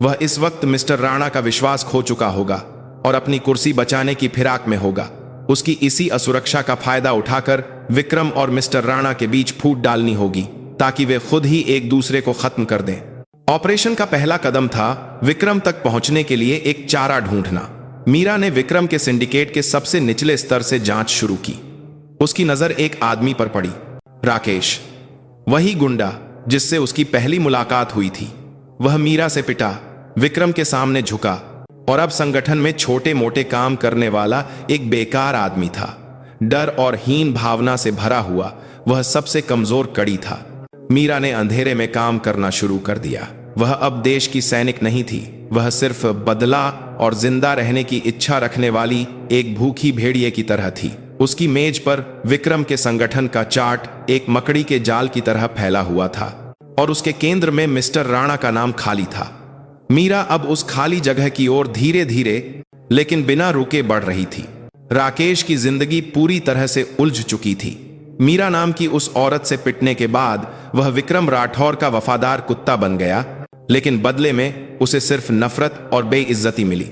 वह इस वक्त मिस्टर राणा का विश्वास खो चुका होगा और अपनी कुर्सी बचाने की फिराक में होगा। उसकी इसी असुरक्षा का फायदा उठाकर विक्रम और मिस्टर राणा के बीच फूट डालनी होगी ताकि वे खुद ही एक दूसरे को खत्म कर दें। ऑपरेशन का पहला कदम था विक्रम तक पहुंचने के लिए एक चारा ढूंढना। मीरा ने विक्रम के सिंडिकेट के सबसे निचले स्तर से जांच शुरू की। उसकी नजर एक आदमी पर पड़ी, राकेश, वही गुंडा जिससे उसकी पहली मुलाकात हुई थी। वह मीरा से पिटा, विक्रम के सामने झुका और अब संगठन में छोटे मोटे काम करने वाला एक बेकार आदमी था। डर और हीन भावना से भरा हुआ वह सबसे कमजोर कड़ी था। मीरा ने अंधेरे में काम करना शुरू कर दिया। वह अब देश की सैनिक नहीं थी, वह सिर्फ बदला और जिंदा रहने की इच्छा रखने वाली एक भूखी भेड़िए की तरह थी। उसकी मेज पर विक्रम के संगठन का चार्ट एक मकड़ी के जाल की तरह फैला हुआ था और उसके केंद्र में मिस्टर राणा का नाम खाली था। मीरा अब उस खाली जगह की ओर धीरे धीरे लेकिन बिना रुके बढ़ रही थी। राकेश की जिंदगी पूरी तरह से उलझ चुकी थी। मीरा नाम की उस औरत से पिटने के बाद वह विक्रम राठौर का वफादार कुत्ता बन गया, लेकिन बदले में उसे सिर्फ नफरत और बेइज्जती मिली।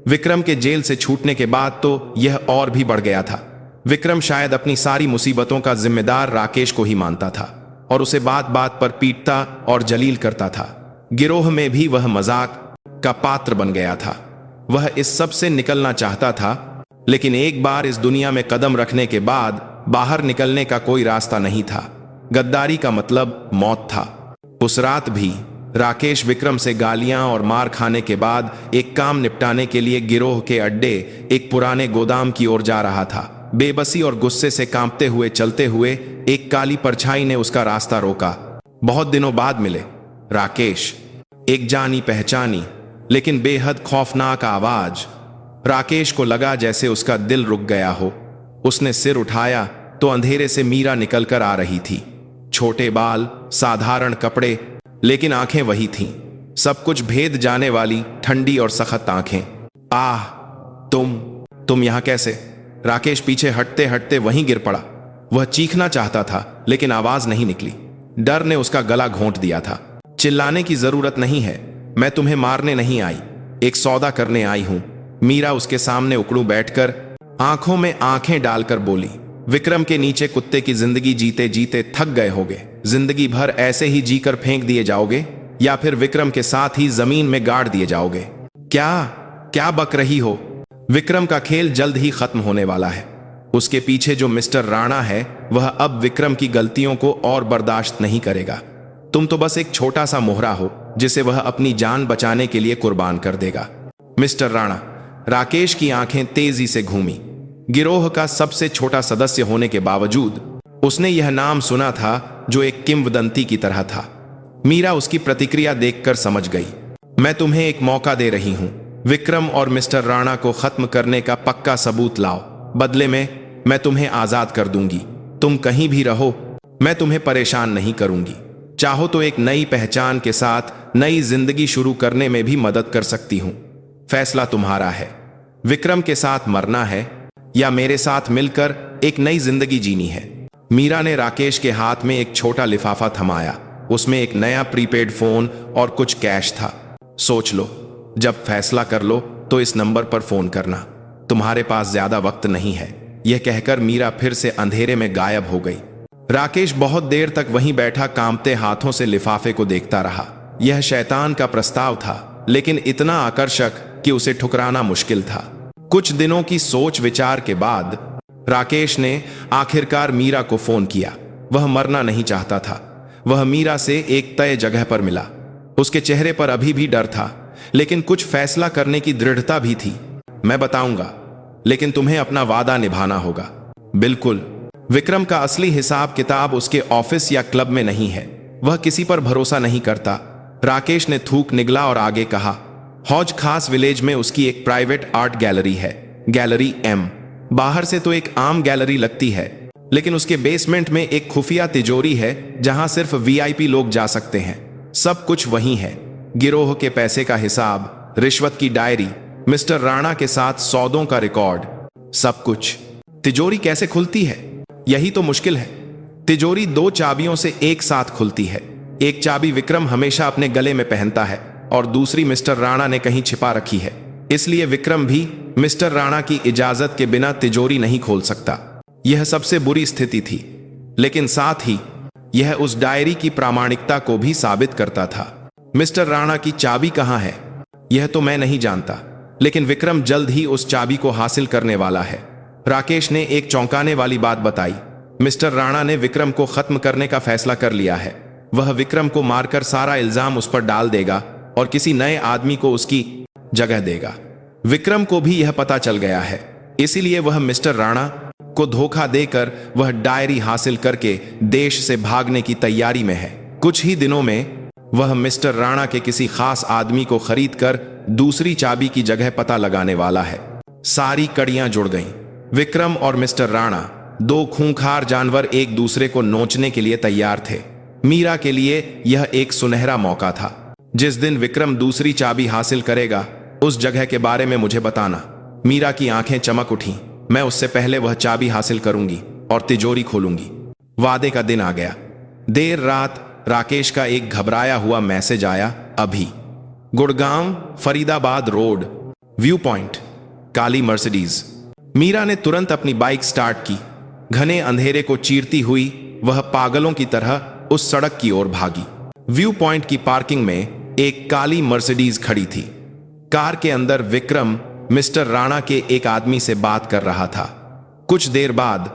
विक्रम के जेल से छूटने के बाद तो यह और भी बढ़ गया था। विक्रम शायद अपनी सारी मुसीबतों का जिम्मेदार राकेश को ही मानता था और उसे बात बात पर पीटता और जलील करता था। गिरोह में भी वह मजाक का पात्र बन गया था। वह इस सब से निकलना चाहता था, लेकिन एक बार इस दुनिया में कदम रखने के बाद बाहर निकलने का कोई रास्ता नहीं था। गद्दारी का मतलब मौत था। उस रात भी राकेश विक्रम से गालियां और मार खाने के बाद एक काम निपटाने के लिए गिरोह के अड्डे एक पुराने गोदाम की ओर जा रहा था। बेबसी और गुस्से से कांपते हुए चलते हुए एक काली परछाई ने उसका रास्ता रोका। बहुत दिनों बाद मिले राकेश, एक जानी पहचानी लेकिन बेहद खौफनाक आवाज। राकेश को लगा जैसे उसका दिल रुक गया हो। उसने सिर उठाया तो अंधेरे से मीरा निकलकर आ रही थी। छोटे बाल, साधारण कपड़े, लेकिन आंखें वही थीं, सब कुछ भेद जाने वाली ठंडी और सख्त आंखें। आह, तुम यहां कैसे? राकेश पीछे हटते हटते वहीं गिर पड़ा। वह चीखना चाहता था लेकिन आवाज नहीं निकली। डर ने उसका गला घोंट दिया था। चिल्लाने की जरूरत नहीं है, मैं तुम्हें मारने नहीं आई, एक सौदा करने आई हूं। मीरा उसके सामने उकड़ू बैठकर आंखों में आंखें डालकर बोली। विक्रम के नीचे कुत्ते की जिंदगी जीते जीते थक गए होगे। जिंदगी भर ऐसे ही जीकर फेंक दिए जाओगे या फिर विक्रम के साथ ही जमीन में गाड़ दिए जाओगे? क्या बक रही हो? विक्रम का खेल जल्द ही खत्म होने वाला है। उसके पीछे जो मिस्टर राणा है वह अब विक्रम की गलतियों को और बर्दाश्त नहीं करेगा। तुम तो बस एक छोटा सा मोहरा हो जिसे वह अपनी जान बचाने के लिए कुर्बान कर देगा। मिस्टर राणा। राकेश की आंखें तेजी से घूमी। गिरोह का सबसे छोटा सदस्य होने के बावजूद उसने यह नाम सुना था जो एक किंवदंती की तरह था। मीरा उसकी प्रतिक्रिया देखकर समझ गई। मैं तुम्हें एक मौका दे रही हूं। विक्रम और मिस्टर राणा को खत्म करने का पक्का सबूत लाओ, बदले में मैं तुम्हें आजाद कर दूंगी। तुम कहीं भी रहो, मैं तुम्हें परेशान नहीं करूंगी। चाहो तो एक नई पहचान के साथ नई जिंदगी शुरू करने में भी मदद कर सकती हूं। फैसला तुम्हारा है। विक्रम के साथ मरना है या मेरे साथ मिलकर एक नई जिंदगी जीनी है। मीरा ने राकेश के हाथ में एक छोटा लिफाफा थमाया। उसमें एक नया प्रीपेड फोन और कुछ कैश था। सोच लो, जब फैसला कर लो तो इस नंबर पर फोन करना। तुम्हारे पास ज्यादा वक्त नहीं है। यह कहकर मीरा फिर से अंधेरे में गायब हो गई। राकेश बहुत देर तक वहीं बैठा कांपते हाथों से लिफाफे को देखता रहा। यह शैतान का प्रस्ताव था, लेकिन इतना आकर्षक कि उसे ठुकराना मुश्किल था। कुछ दिनों की सोच विचार के बाद राकेश ने आखिरकार मीरा को फोन किया। वह मरना नहीं चाहता था। वह मीरा से एक तय जगह पर मिला। उसके चेहरे पर अभी भी डर था, लेकिन कुछ फैसला करने की दृढ़ता भी थी। मैं बताऊंगा, लेकिन तुम्हें अपना वादा निभाना होगा। बिल्कुल। विक्रम का असली हिसाब किताब उसके ऑफिस या क्लब में नहीं है। वह किसी पर भरोसा नहीं करता। राकेश ने थूक निगला और आगे कहा, हौज खास विलेज में उसकी एक प्राइवेट आर्ट गैलरी है, गैलरी एम। बाहर से तो एक आम गैलरी लगती है, लेकिन उसके बेसमेंट में एक खुफिया तिजोरी है जहां सिर्फ वीआईपी लोग जा सकते हैं। सब कुछ वहीं है। गिरोह के पैसे का हिसाब, रिश्वत की डायरी, मिस्टर राणा के साथ सौदों का रिकॉर्ड, सब कुछ। तिजोरी कैसे खुलती है, यही तो मुश्किल है। तिजोरी 2 चाबियों से एक साथ खुलती है। एक चाबी विक्रम हमेशा अपने गले में पहनता है और दूसरी मिस्टर राणा ने कहीं छिपा रखी है। इसलिए विक्रम भी मिस्टर राणा की इजाजत के बिना तिजोरी नहीं खोल सकता। यह सबसे बुरी स्थिति थी, लेकिन साथ ही यह उस डायरी की प्रामाणिकता को भी साबित करता था। मिस्टर राणा की चाबी कहां है, यह तो मैं नहीं जानता, लेकिन विक्रम जल्द ही उस चाबी को हासिल करने वाला है। राकेश ने एक चौंकाने वाली बात बताई। मिस्टर राणा ने विक्रम को खत्म करने का फैसला कर लिया है। वह विक्रम को मारकर सारा इल्जाम उस पर डाल देगा और किसी नए आदमी को उसकी जगह देगा। विक्रम को भी यह पता चल गया है, इसीलिए वह मिस्टर राणा को धोखा देकर वह डायरी हासिल करके देश से भागने की तैयारी में है। कुछ ही दिनों में वह मिस्टर राणा के किसी खास आदमी को खरीदकर दूसरी चाबी की जगह पता लगाने वाला है। सारी कड़ियां जुड़ गईं। विक्रम और मिस्टर राणा, दो खूंखार जानवर, एक दूसरे को नोचने के लिए तैयार थे। मीरा के लिए यह एक सुनहरा मौका था। जिस दिन विक्रम दूसरी चाबी हासिल करेगा, उस जगह के बारे में मुझे बताना। मीरा की आंखें चमक उठीं। मैं उससे पहले वह चाबी हासिल करूंगी और तिजोरी खोलूंगी। वादे का दिन आ गया। देर रात राकेश का एक घबराया हुआ मैसेज आया। अभी Gurgaon Faridabad road, view point, काली मर्सिडीज। मीरा ने तुरंत अपनी बाइक स्टार्ट की। घने अंधेरे को चीरती हुई वह पागलों की तरह उस सड़क की ओर भागी। व्यू पॉइंट की पार्किंग में एक काली मर्सिडीज खड़ी थी। कार के अंदर विक्रम मिस्टर राणा के एक आदमी से बात कर रहा था। कुछ देर बाद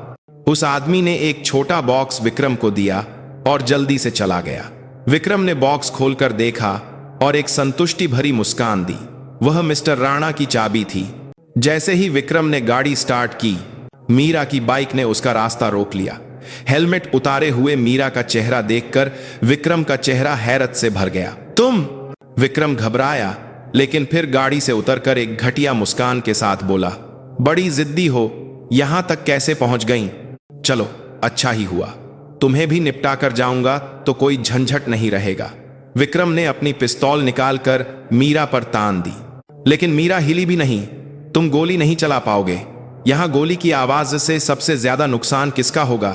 उस आदमी ने एक छोटा बॉक्स विक्रम को दिया और जल्दी से चला गया। विक्रम ने बॉक्स खोलकर देखा और एक संतुष्टि भरी मुस्कान दी। वह मिस्टर राणा की चाबी थी। जैसे ही विक्रम ने गाड़ी स्टार्ट की, मीरा की बाइक ने उसका रास्ता रोक लिया। हेलमेट उतारे हुए मीरा का चेहरा देखकर विक्रम का चेहरा हैरत से भर गया। तुम? विक्रम घबराया, लेकिन फिर गाड़ी से उतरकर एक घटिया मुस्कान के साथ बोला, बड़ी जिद्दी हो, यहां तक कैसे पहुंच गई? चलो, अच्छा ही हुआ, तुम्हें भी निपटा कर जाऊंगा तो कोई झंझट नहीं रहेगा। विक्रम ने अपनी पिस्तौल निकालकर मीरा पर तान दी, लेकिन मीरा हिली भी नहीं। तुम गोली नहीं चला पाओगे। यहां गोली की आवाज से सबसे ज्यादा नुकसान किसका होगा?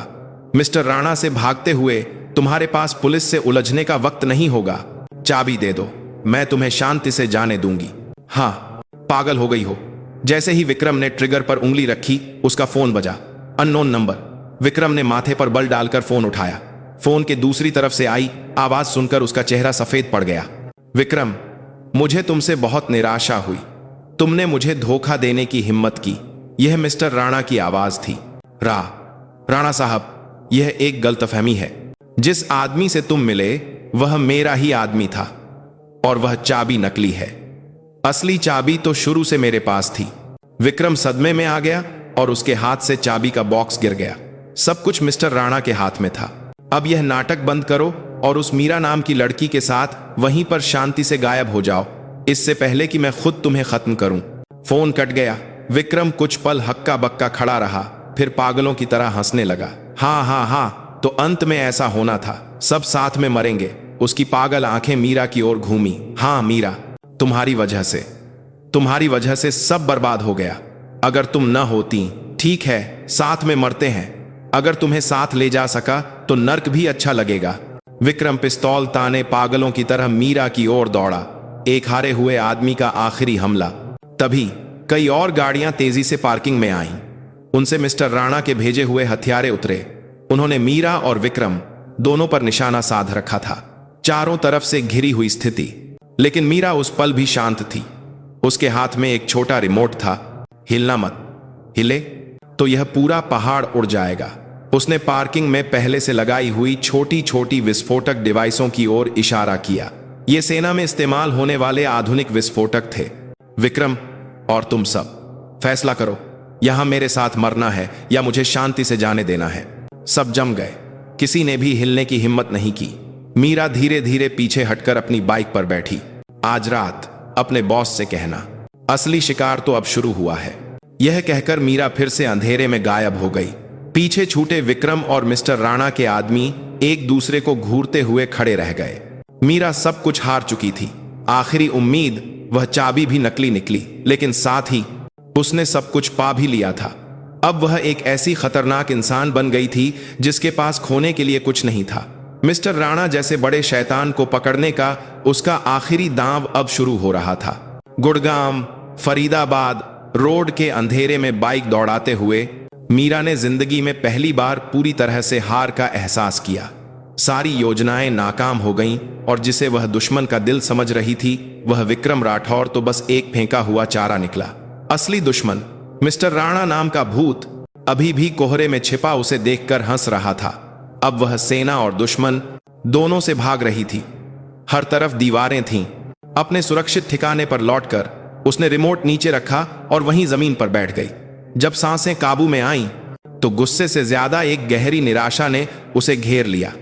मिस्टर राणा से भागते हुए तुम्हारे पास पुलिस से उलझने का वक्त नहीं होगा। चाबी दे दो, मैं तुम्हें शांति से जाने दूंगी। हाँ, पागल हो गई हो। जैसे ही विक्रम ने ट्रिगर पर उंगली रखी, उसका फोन बजा। Unknown number. विक्रम ने माथे पर बल डालकर फोन उठाया। फोन के दूसरी तरफ से आई आवाज सुनकर उसका चेहरा सफेद पड़ गया। विक्रम, मुझे तुमसे बहुत निराशा हुई। तुमने मुझे धोखा देने की हिम्मत की। यह मिस्टर राणा की आवाज थी। राणा साहब, यह एक गलतफहमी है। जिस आदमी से तुम मिले वह मेरा ही आदमी था और वह चाबी नकली है। असली चाबी तो शुरू से मेरे पास थी। विक्रम सदमे में आ गया और उसके हाथ से चाबी का बॉक्स गिर गया। सब कुछ मिस्टर राणा के हाथ में था। अब यह नाटक बंद करो और उस मीरा नाम की लड़की के साथ वहीं पर शांति से गायब हो जाओ, इससे पहले कि मैं खुद तुम्हें खत्म करूं। फोन कट गया। विक्रम कुछ पल हक्का बक्का खड़ा रहा, फिर पागलों की तरह हंसने लगा। हाँ, तो अंत में ऐसा होना था। सब साथ में मरेंगे। उसकी पागल आंखें मीरा की ओर घूमी। हाँ मीरा, तुम्हारी वजह से सब बर्बाद हो गया। अगर तुम न होती, ठीक है, साथ में मरते हैं। अगर तुम्हें साथ ले जा सका तो नर्क भी अच्छा लगेगा। विक्रम पिस्तौल ताने पागलों की तरह मीरा की ओर दौड़ा। एक हारे हुए आदमी का आखिरी हमला। तभी कई और गाड़ियां तेजी से पार्किंग में आईं। उनसे मिस्टर राणा के भेजे हुए हथियारे उतरे। उन्होंने मीरा और विक्रम दोनों पर निशाना साध रखा था। चारों तरफ से घिरी हुई स्थिति, लेकिन मीरा उस पल भी शांत थी। उसके हाथ में एक छोटा रिमोट था। हिलना मत, हिले तो यह पूरा पहाड़ उड़ जाएगा। उसने पार्किंग में पहले से लगाई हुई छोटी छोटी विस्फोटक डिवाइसों की ओर इशारा किया। ये सेना में इस्तेमाल होने वाले आधुनिक विस्फोटक थे। विक्रम और तुम सब फैसला करो, यहां मेरे साथ मरना है या मुझे शांति से जाने देना है। सब जम गए। किसी ने भी हिलने की हिम्मत नहीं की। मीरा धीरे धीरे पीछे हटकर अपनी बाइक पर बैठी। आज रात अपने बॉस से कहना, असली शिकार तो अब शुरू हुआ है। यह कहकर मीरा फिर से अंधेरे में गायब हो गई। पीछे छूटे विक्रम और मिस्टर राणा के आदमी एक दूसरे को घूरते हुए खड़े रह गए। मीरा सब कुछ हार चुकी थी। आखिरी उम्मीद, वह चाबी भी नकली निकली, लेकिन साथ ही उसने सब कुछ पा भी लिया था। अब वह एक ऐसी खतरनाक इंसान बन गई थी जिसके पास खोने के लिए कुछ नहीं था। मिस्टर राणा जैसे बड़े शैतान को पकड़ने का उसका आखिरी दांव अब शुरू हो रहा था। गुड़गांव फरीदाबाद रोड के अंधेरे में बाइक दौड़ाते हुए मीरा ने जिंदगी में पहली बार पूरी तरह से हार का एहसास किया। सारी योजनाएं नाकाम हो गईं और जिसे वह दुश्मन का दिल समझ रही थी, वह विक्रम राठौर तो बस एक फेंका हुआ चारा निकला। असली दुश्मन मिस्टर राणा नाम का भूत अभी भी कोहरे में छिपा उसे देखकर हंस रहा था। अब वह सेना और दुश्मन दोनों से भाग रही थी। हर तरफ दीवारें थीं। अपने सुरक्षित ठिकाने पर लौटकर उसने रिमोट नीचे रखा और वहीं जमीन पर बैठ गई। जब सांसें काबू में आईं, तो गुस्से से ज्यादा एक गहरी निराशा ने उसे घेर लिया।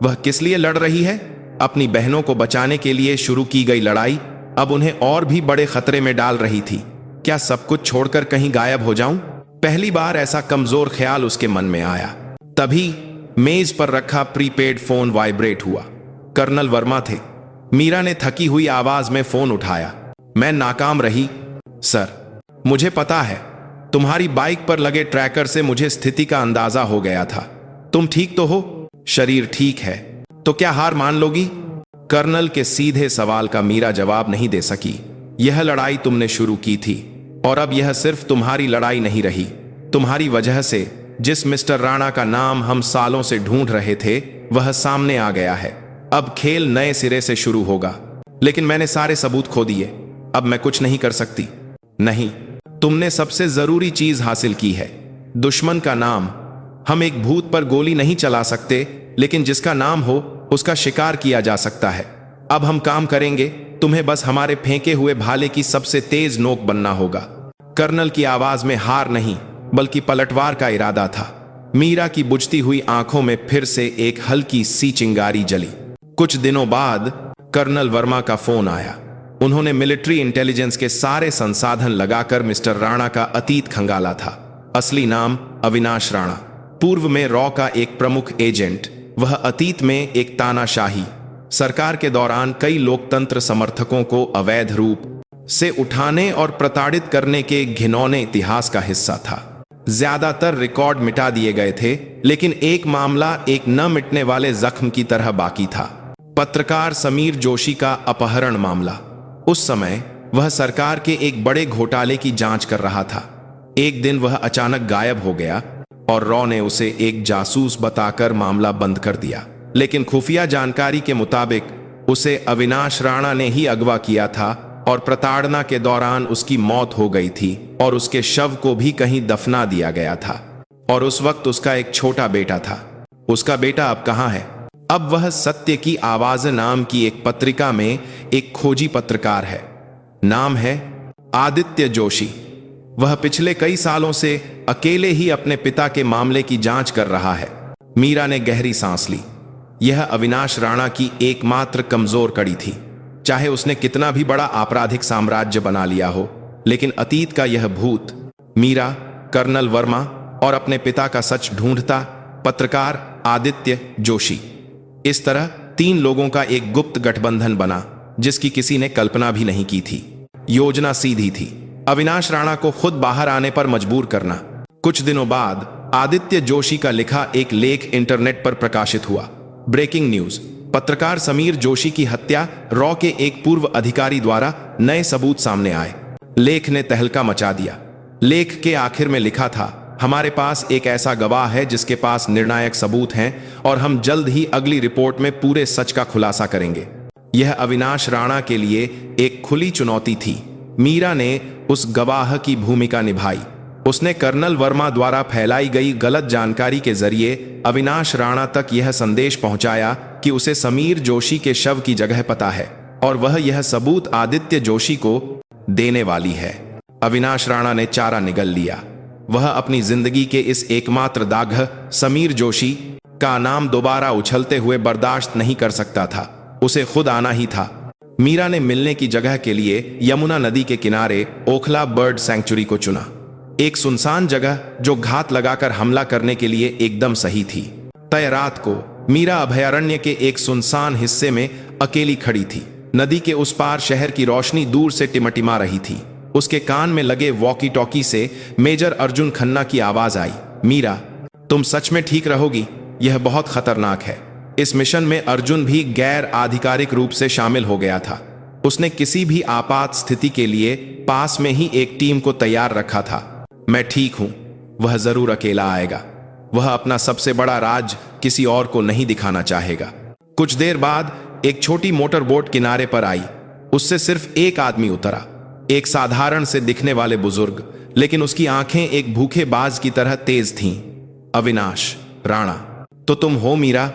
वह किस लिए लड़ रही है? अपनी बहनों को बचाने के लिए शुरू की गई लड़ाई अब उन्हें और भी बड़े खतरे में डाल रही थी। क्या सब कुछ छोड़कर कहीं गायब हो जाऊं? पहली बार ऐसा कमजोर ख्याल उसके मन में आया। तभी मेज पर रखा प्रीपेड फोन वाइब्रेट हुआ। कर्नल वर्मा थे। मीरा ने थकी हुई आवाज में फोन उठाया। मैं नाकाम रही सर। मुझे पता है। तुम्हारी बाइक पर लगे ट्रैकर से मुझे स्थिति का अंदाजा हो गया था। तुम ठीक तो हो? शरीर ठीक है तो क्या हार मान लोगी? कर्नल के सीधे सवाल का मीरा जवाब नहीं दे सकी। यह लड़ाई तुमने शुरू की थी और अब यह सिर्फ तुम्हारी लड़ाई नहीं रही। तुम्हारी वजह से जिस मिस्टर राणा का नाम हम सालों से ढूंढ रहे थे वह सामने आ गया है। अब खेल नए सिरे से शुरू होगा। लेकिन मैंने सारे सबूत खो दिए। अब मैं कुछ नहीं कर सकती। नहीं, तुमने सबसे जरूरी चीज हासिल की है, दुश्मन का नाम। हम एक भूत पर गोली नहीं चला सकते, लेकिन जिसका नाम हो उसका शिकार किया जा सकता है। अब हम काम करेंगे। तुम्हें बस हमारे फेंके हुए भाले की सबसे तेज नोक बनना होगा। कर्नल की आवाज में हार नहीं बल्कि पलटवार का इरादा था। मीरा की बुझती हुई आंखों में फिर से एक हल्की सी चिंगारी जली। कुछ दिनों बाद कर्नल वर्मा का फोन आया। उन्होंने मिलिट्री इंटेलिजेंस के सारे संसाधन लगाकर मिस्टर राणा का अतीत खंगाला था। असली नाम अविनाश राणा, पूर्व में रॉ का एक प्रमुख एजेंट। वह अतीत में एक तानाशाही सरकार के दौरान कई लोकतंत्र समर्थकों को अवैध रूप से उठाने और प्रताड़ित करने के घिनौने इतिहास का हिस्सा था। ज्यादातर रिकॉर्ड मिटा दिए गए थे, लेकिन एक मामला एक न मिटने वाले जख्म की तरह बाकी था। पत्रकार समीर जोशी का अपहरण मामला। उस समय वह सरकार के एक बड़े घोटाले की जांच कर रहा था। एक दिन वह अचानक गायब हो गया और रॉ ने उसे एक जासूस बताकर मामला बंद कर दिया। लेकिन खुफिया जानकारी के मुताबिक उसे अविनाश राणा ने ही अगवा किया था और प्रताड़ना के दौरान उसकी मौत हो गई थी और उसके शव को भी कहीं दफना दिया गया था। और उस वक्त उसका एक छोटा बेटा था। उसका बेटा अब कहाँ है? अब वह सत्य की आवाज नाम की एक पत्रिका में एक खोजी पत्रकार है। नाम है आदित्य जोशी। वह पिछले कई सालों से अकेले ही अपने पिता के मामले की जांच कर रहा है। मीरा ने गहरी सांस ली। यह अविनाश राणा की एकमात्र कमजोर कड़ी थी। चाहे उसने कितना भी बड़ा आपराधिक साम्राज्य बना लिया हो, लेकिन अतीत का यह भूत, मीरा, कर्नल वर्मा और अपने पिता का सच ढूंढता पत्रकार आदित्य जोशी, इस तरह तीन लोगों का एक गुप्त गठबंधन बना जिसकी किसी ने कल्पना भी नहीं की थी। योजना सीधी थी, अविनाश राणा को खुद बाहर आने पर मजबूर करना। कुछ दिनों बाद आदित्य जोशी का लिखा एक लेख इंटरनेट पर प्रकाशित हुआ। ब्रेकिंग न्यूज, पत्रकार समीर जोशी की हत्या रॉ के एक पूर्व अधिकारी द्वारा, नए सबूत सामने आए। लेख ने तहलका मचा दिया। लेख के आखिर में लिखा था, हमारे पास एक ऐसा गवाह है जिसके पास निर्णायक सबूत हैं और हम जल्द ही अगली रिपोर्ट में पूरे सच का खुलासा करेंगे। यह अविनाश राणा के लिए एक खुली चुनौती थी। मीरा ने उस गवाह की भूमिका निभाई। उसने कर्नल वर्मा द्वारा फैलाई गई गलत जानकारी के जरिए अविनाश राणा तक यह संदेश पहुंचाया कि उसे समीर जोशी के शव की जगह पता है और वह यह सबूत आदित्य जोशी को देने वाली है। अविनाश राणा ने चारा निगल लिया। वह अपनी जिंदगी के इस एकमात्र दाग समीर जोशी का नाम दोबारा उछलते हुए बर्दाश्त नहीं कर सकता था। उसे खुद आना ही था। मीरा ने मिलने की जगह के लिए यमुना नदी के किनारे ओखला बर्ड सैंक्चुरी को चुना। एक सुनसान जगह जो घात लगाकर हमला करने के लिए एकदम सही थी। तय रात को मीरा अभयारण्य के एक सुनसान हिस्से में अकेली खड़ी थी। नदी के उस पार शहर की रोशनी दूर से टिमटिमा रही थी। उसके कान में लगे वॉकी टॉकी से मेजर अर्जुन खन्ना की आवाज आई, मीरा, तुम सच में ठीक रहोगी? यह बहुत खतरनाक है। इस मिशन में अर्जुन भी गैर आधिकारिक रूप से शामिल हो गया था। उसने किसी भी आपात स्थिति के लिए पास में ही एक टीम को तैयार रखा था। मैं ठीक हूं, वह जरूर अकेला आएगा। वह अपना सबसे बड़ा राज किसी और को नहीं दिखाना चाहेगा। कुछ देर बाद एक छोटी मोटर बोट किनारे पर आई। उससे सिर्फ एक आदमी उतरा, एक साधारण से दिखने वाले बुजुर्ग, लेकिन उसकी आंखें एक भूखे बाज की तरह तेज थीं। अविनाश राणा। तो तुम हो मीरा?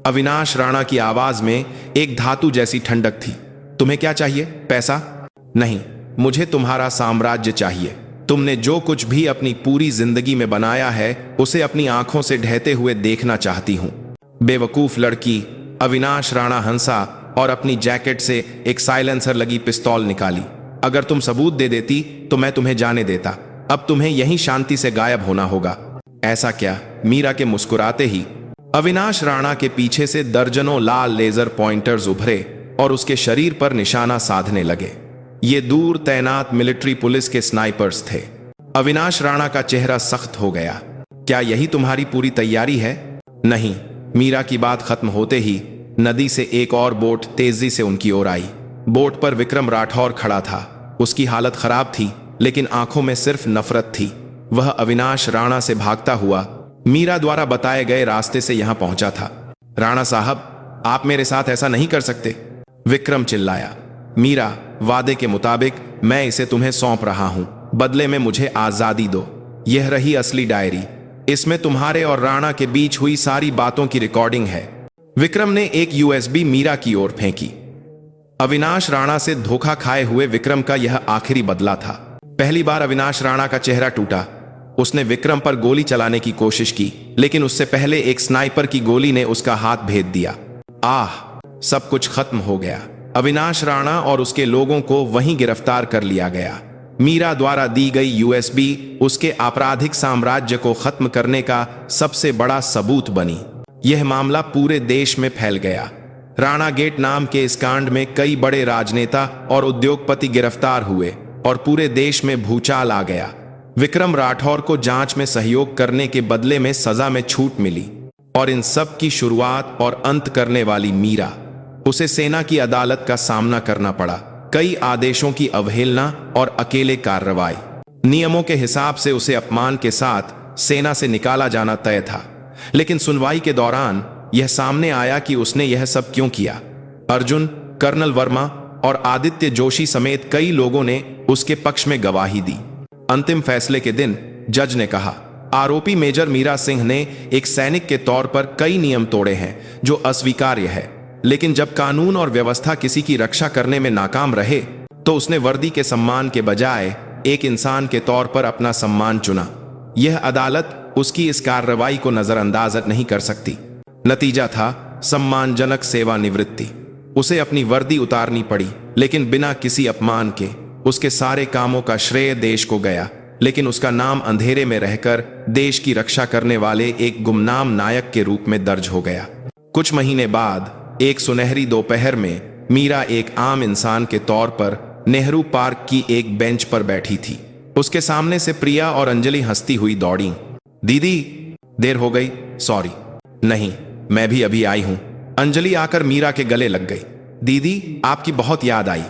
अविनाश राणा की आवाज में एक धातु जैसी ठंडक थी। तुम्हें क्या चाहिए? पैसा? नहीं, मुझे तुम्हारा साम्राज्य चाहिए। तुमने जो कुछ भी अपनी पूरी जिंदगी में बनाया है उसे अपनी आंखों से ढहते हुए देखना चाहती हूं। बेवकूफ लड़की। अविनाश राणा हंसा और अपनी जैकेट से एक साइलेंसर लगी पिस्तौल निकाली। अगर तुम सबूत दे देती तो मैं तुम्हें जाने देता। अब तुम्हें यहीं शांति से गायब होना होगा। ऐसा क्या? मीरा के मुस्कुराते ही अविनाश राणा के पीछे से दर्जनों लाल लेजर पॉइंटर्स उभरे और उसके शरीर पर निशाना साधने लगे। ये दूर तैनात मिलिट्री पुलिस के स्नाइपर्स थे। अविनाश राणा का चेहरा सख्त हो गया। क्या यही तुम्हारी पूरी तैयारी है? नहीं। मीरा की बात खत्म होते ही नदी से एक और बोट तेजी से उनकी ओर आई। बोट पर विक्रम राठौर खड़ा था। उसकी हालत खराब थी, लेकिन आंखों में सिर्फ नफरत थी। वह अविनाश राणा से भागता हुआ मीरा द्वारा बताए गए रास्ते से यहां पहुंचा था। राणा साहब, आप मेरे साथ ऐसा नहीं कर सकते, विक्रम चिल्लाया। मीरा, वादे के मुताबिक मैं इसे तुम्हें सौंप रहा हूं। बदले में मुझे आजादी दो। यह रही असली डायरी। इसमें तुम्हारे और राणा के बीच हुई सारी बातों की रिकॉर्डिंग है। विक्रम ने एक यूएसबी मीरा की ओर फेंकी। अविनाश राणा से धोखा खाए हुए विक्रम का यह आखिरी बदला था। पहली बार अविनाश राणा का चेहरा टूटा। उसने विक्रम पर गोली चलाने की कोशिश की, लेकिन उससे पहले एक स्नाइपर की गोली ने उसका हाथ भेद दिया। आह, सब कुछ खत्म हो गया। अविनाश राणा और उसके लोगों को वहीं गिरफ्तार कर लिया गया। मीरा द्वारा दी गई यूएसबी उसके आपराधिक साम्राज्य को खत्म करने का सबसे बड़ा सबूत बनी। यह मामला पूरे देश में फैल गया। राणा गेट नाम के इस कांड में कई बड़े राजनेता और उद्योगपति गिरफ्तार हुए और पूरे देश में भूचाल आ गया। विक्रम राठौर को जांच में सहयोग करने के बदले में सजा में छूट मिली और इन सब की शुरुआत और अंत करने वाली मीरा, उसे सेना की अदालत का सामना करना पड़ा। कई आदेशों की अवहेलना और अकेले कार्रवाई। नियमों के हिसाब से उसे अपमान के साथ सेना से निकाला जाना तय था, लेकिन सुनवाई के दौरान यह सामने आया कि उसने यह सब क्यों किया। अर्जुन, कर्नल वर्मा और आदित्य जोशी समेत कई लोगों ने उसके पक्ष में गवाही दी। अंतिम फैसले के दिन जज ने कहा, आरोपी मेजर मीरा सिंह ने एक सैनिक के तौर पर कई नियम तोड़े हैं जो अस्वीकार्य है, लेकिन जब कानून और व्यवस्था किसी की रक्षा करने में नाकाम रहे तो उसने वर्दी के सम्मान के बजाय एक इंसान के तौर पर अपना सम्मान चुना। यह अदालत उसकी इस कार्रवाई को नजरअंदाज नहीं कर सकती। नतीजा था सम्मानजनक सेवानिवृत्ति। उसे अपनी वर्दी उतारनी पड़ी, लेकिन बिना किसी अपमान के। उसके सारे कामों का श्रेय देश को गया, लेकिन उसका नाम अंधेरे में रहकर देश की रक्षा करने वाले एक गुमनाम नायक के रूप में दर्ज हो गया। कुछ महीने बाद एक सुनहरी दोपहर में मीरा एक आम इंसान के तौर पर नेहरू पार्क की एक बेंच पर बैठी थी। उसके सामने से प्रिया और अंजलि हंसती हुई दौड़ी। दीदी, देर हो गई, सॉरी। नहीं, मैं भी अभी आई हूं। अंजलि आकर मीरा के गले लग गई। दीदी, आपकी बहुत याद आई।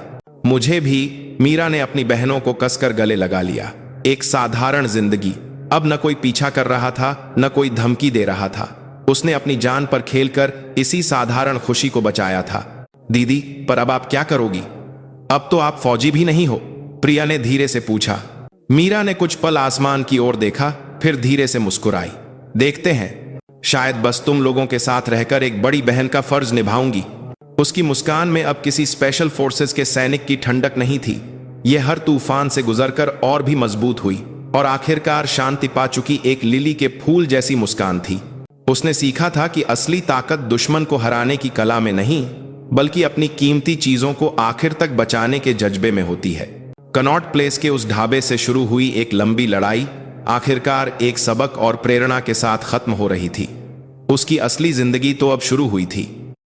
मुझे भी। मीरा ने अपनी बहनों को कसकर गले लगा लिया। एक साधारण जिंदगी। अब न कोई पीछा कर रहा था, न कोई धमकी दे रहा था। उसने अपनी जान पर खेलकर इसी साधारण खुशी को बचाया था। दीदी, पर अब आप क्या करोगी? अब तो आप फौजी भी नहीं हो, प्रिया ने धीरे से पूछा। मीरा ने कुछ पल आसमान की ओर देखा, फिर धीरे से मुस्कुराई। देखते हैं, शायद बस तुम लोगों के साथ रहकर एक बड़ी बहन का फर्ज निभाऊंगी। उसकी मुस्कान में अब किसी स्पेशल फोर्सेस के सैनिक की ठंडक नहीं थी। यह हर तूफान से गुजरकर और भी मजबूत हुई और आखिरकार शांति पा चुकी एक लिली के फूल जैसी मुस्कान थी। उसने सीखा था कि असली ताकत दुश्मन को हराने की कला में नहीं, बल्कि अपनी कीमती चीजों को आखिर तक बचाने के जज्बे में होती है। कनॉट प्लेस के उस ढाबे से शुरू हुई एक लंबी लड़ाई आखिरकार एक सबक और प्रेरणा के साथ खत्म हो रही थी। उसकी असली जिंदगी तो अब शुरू हुई थी।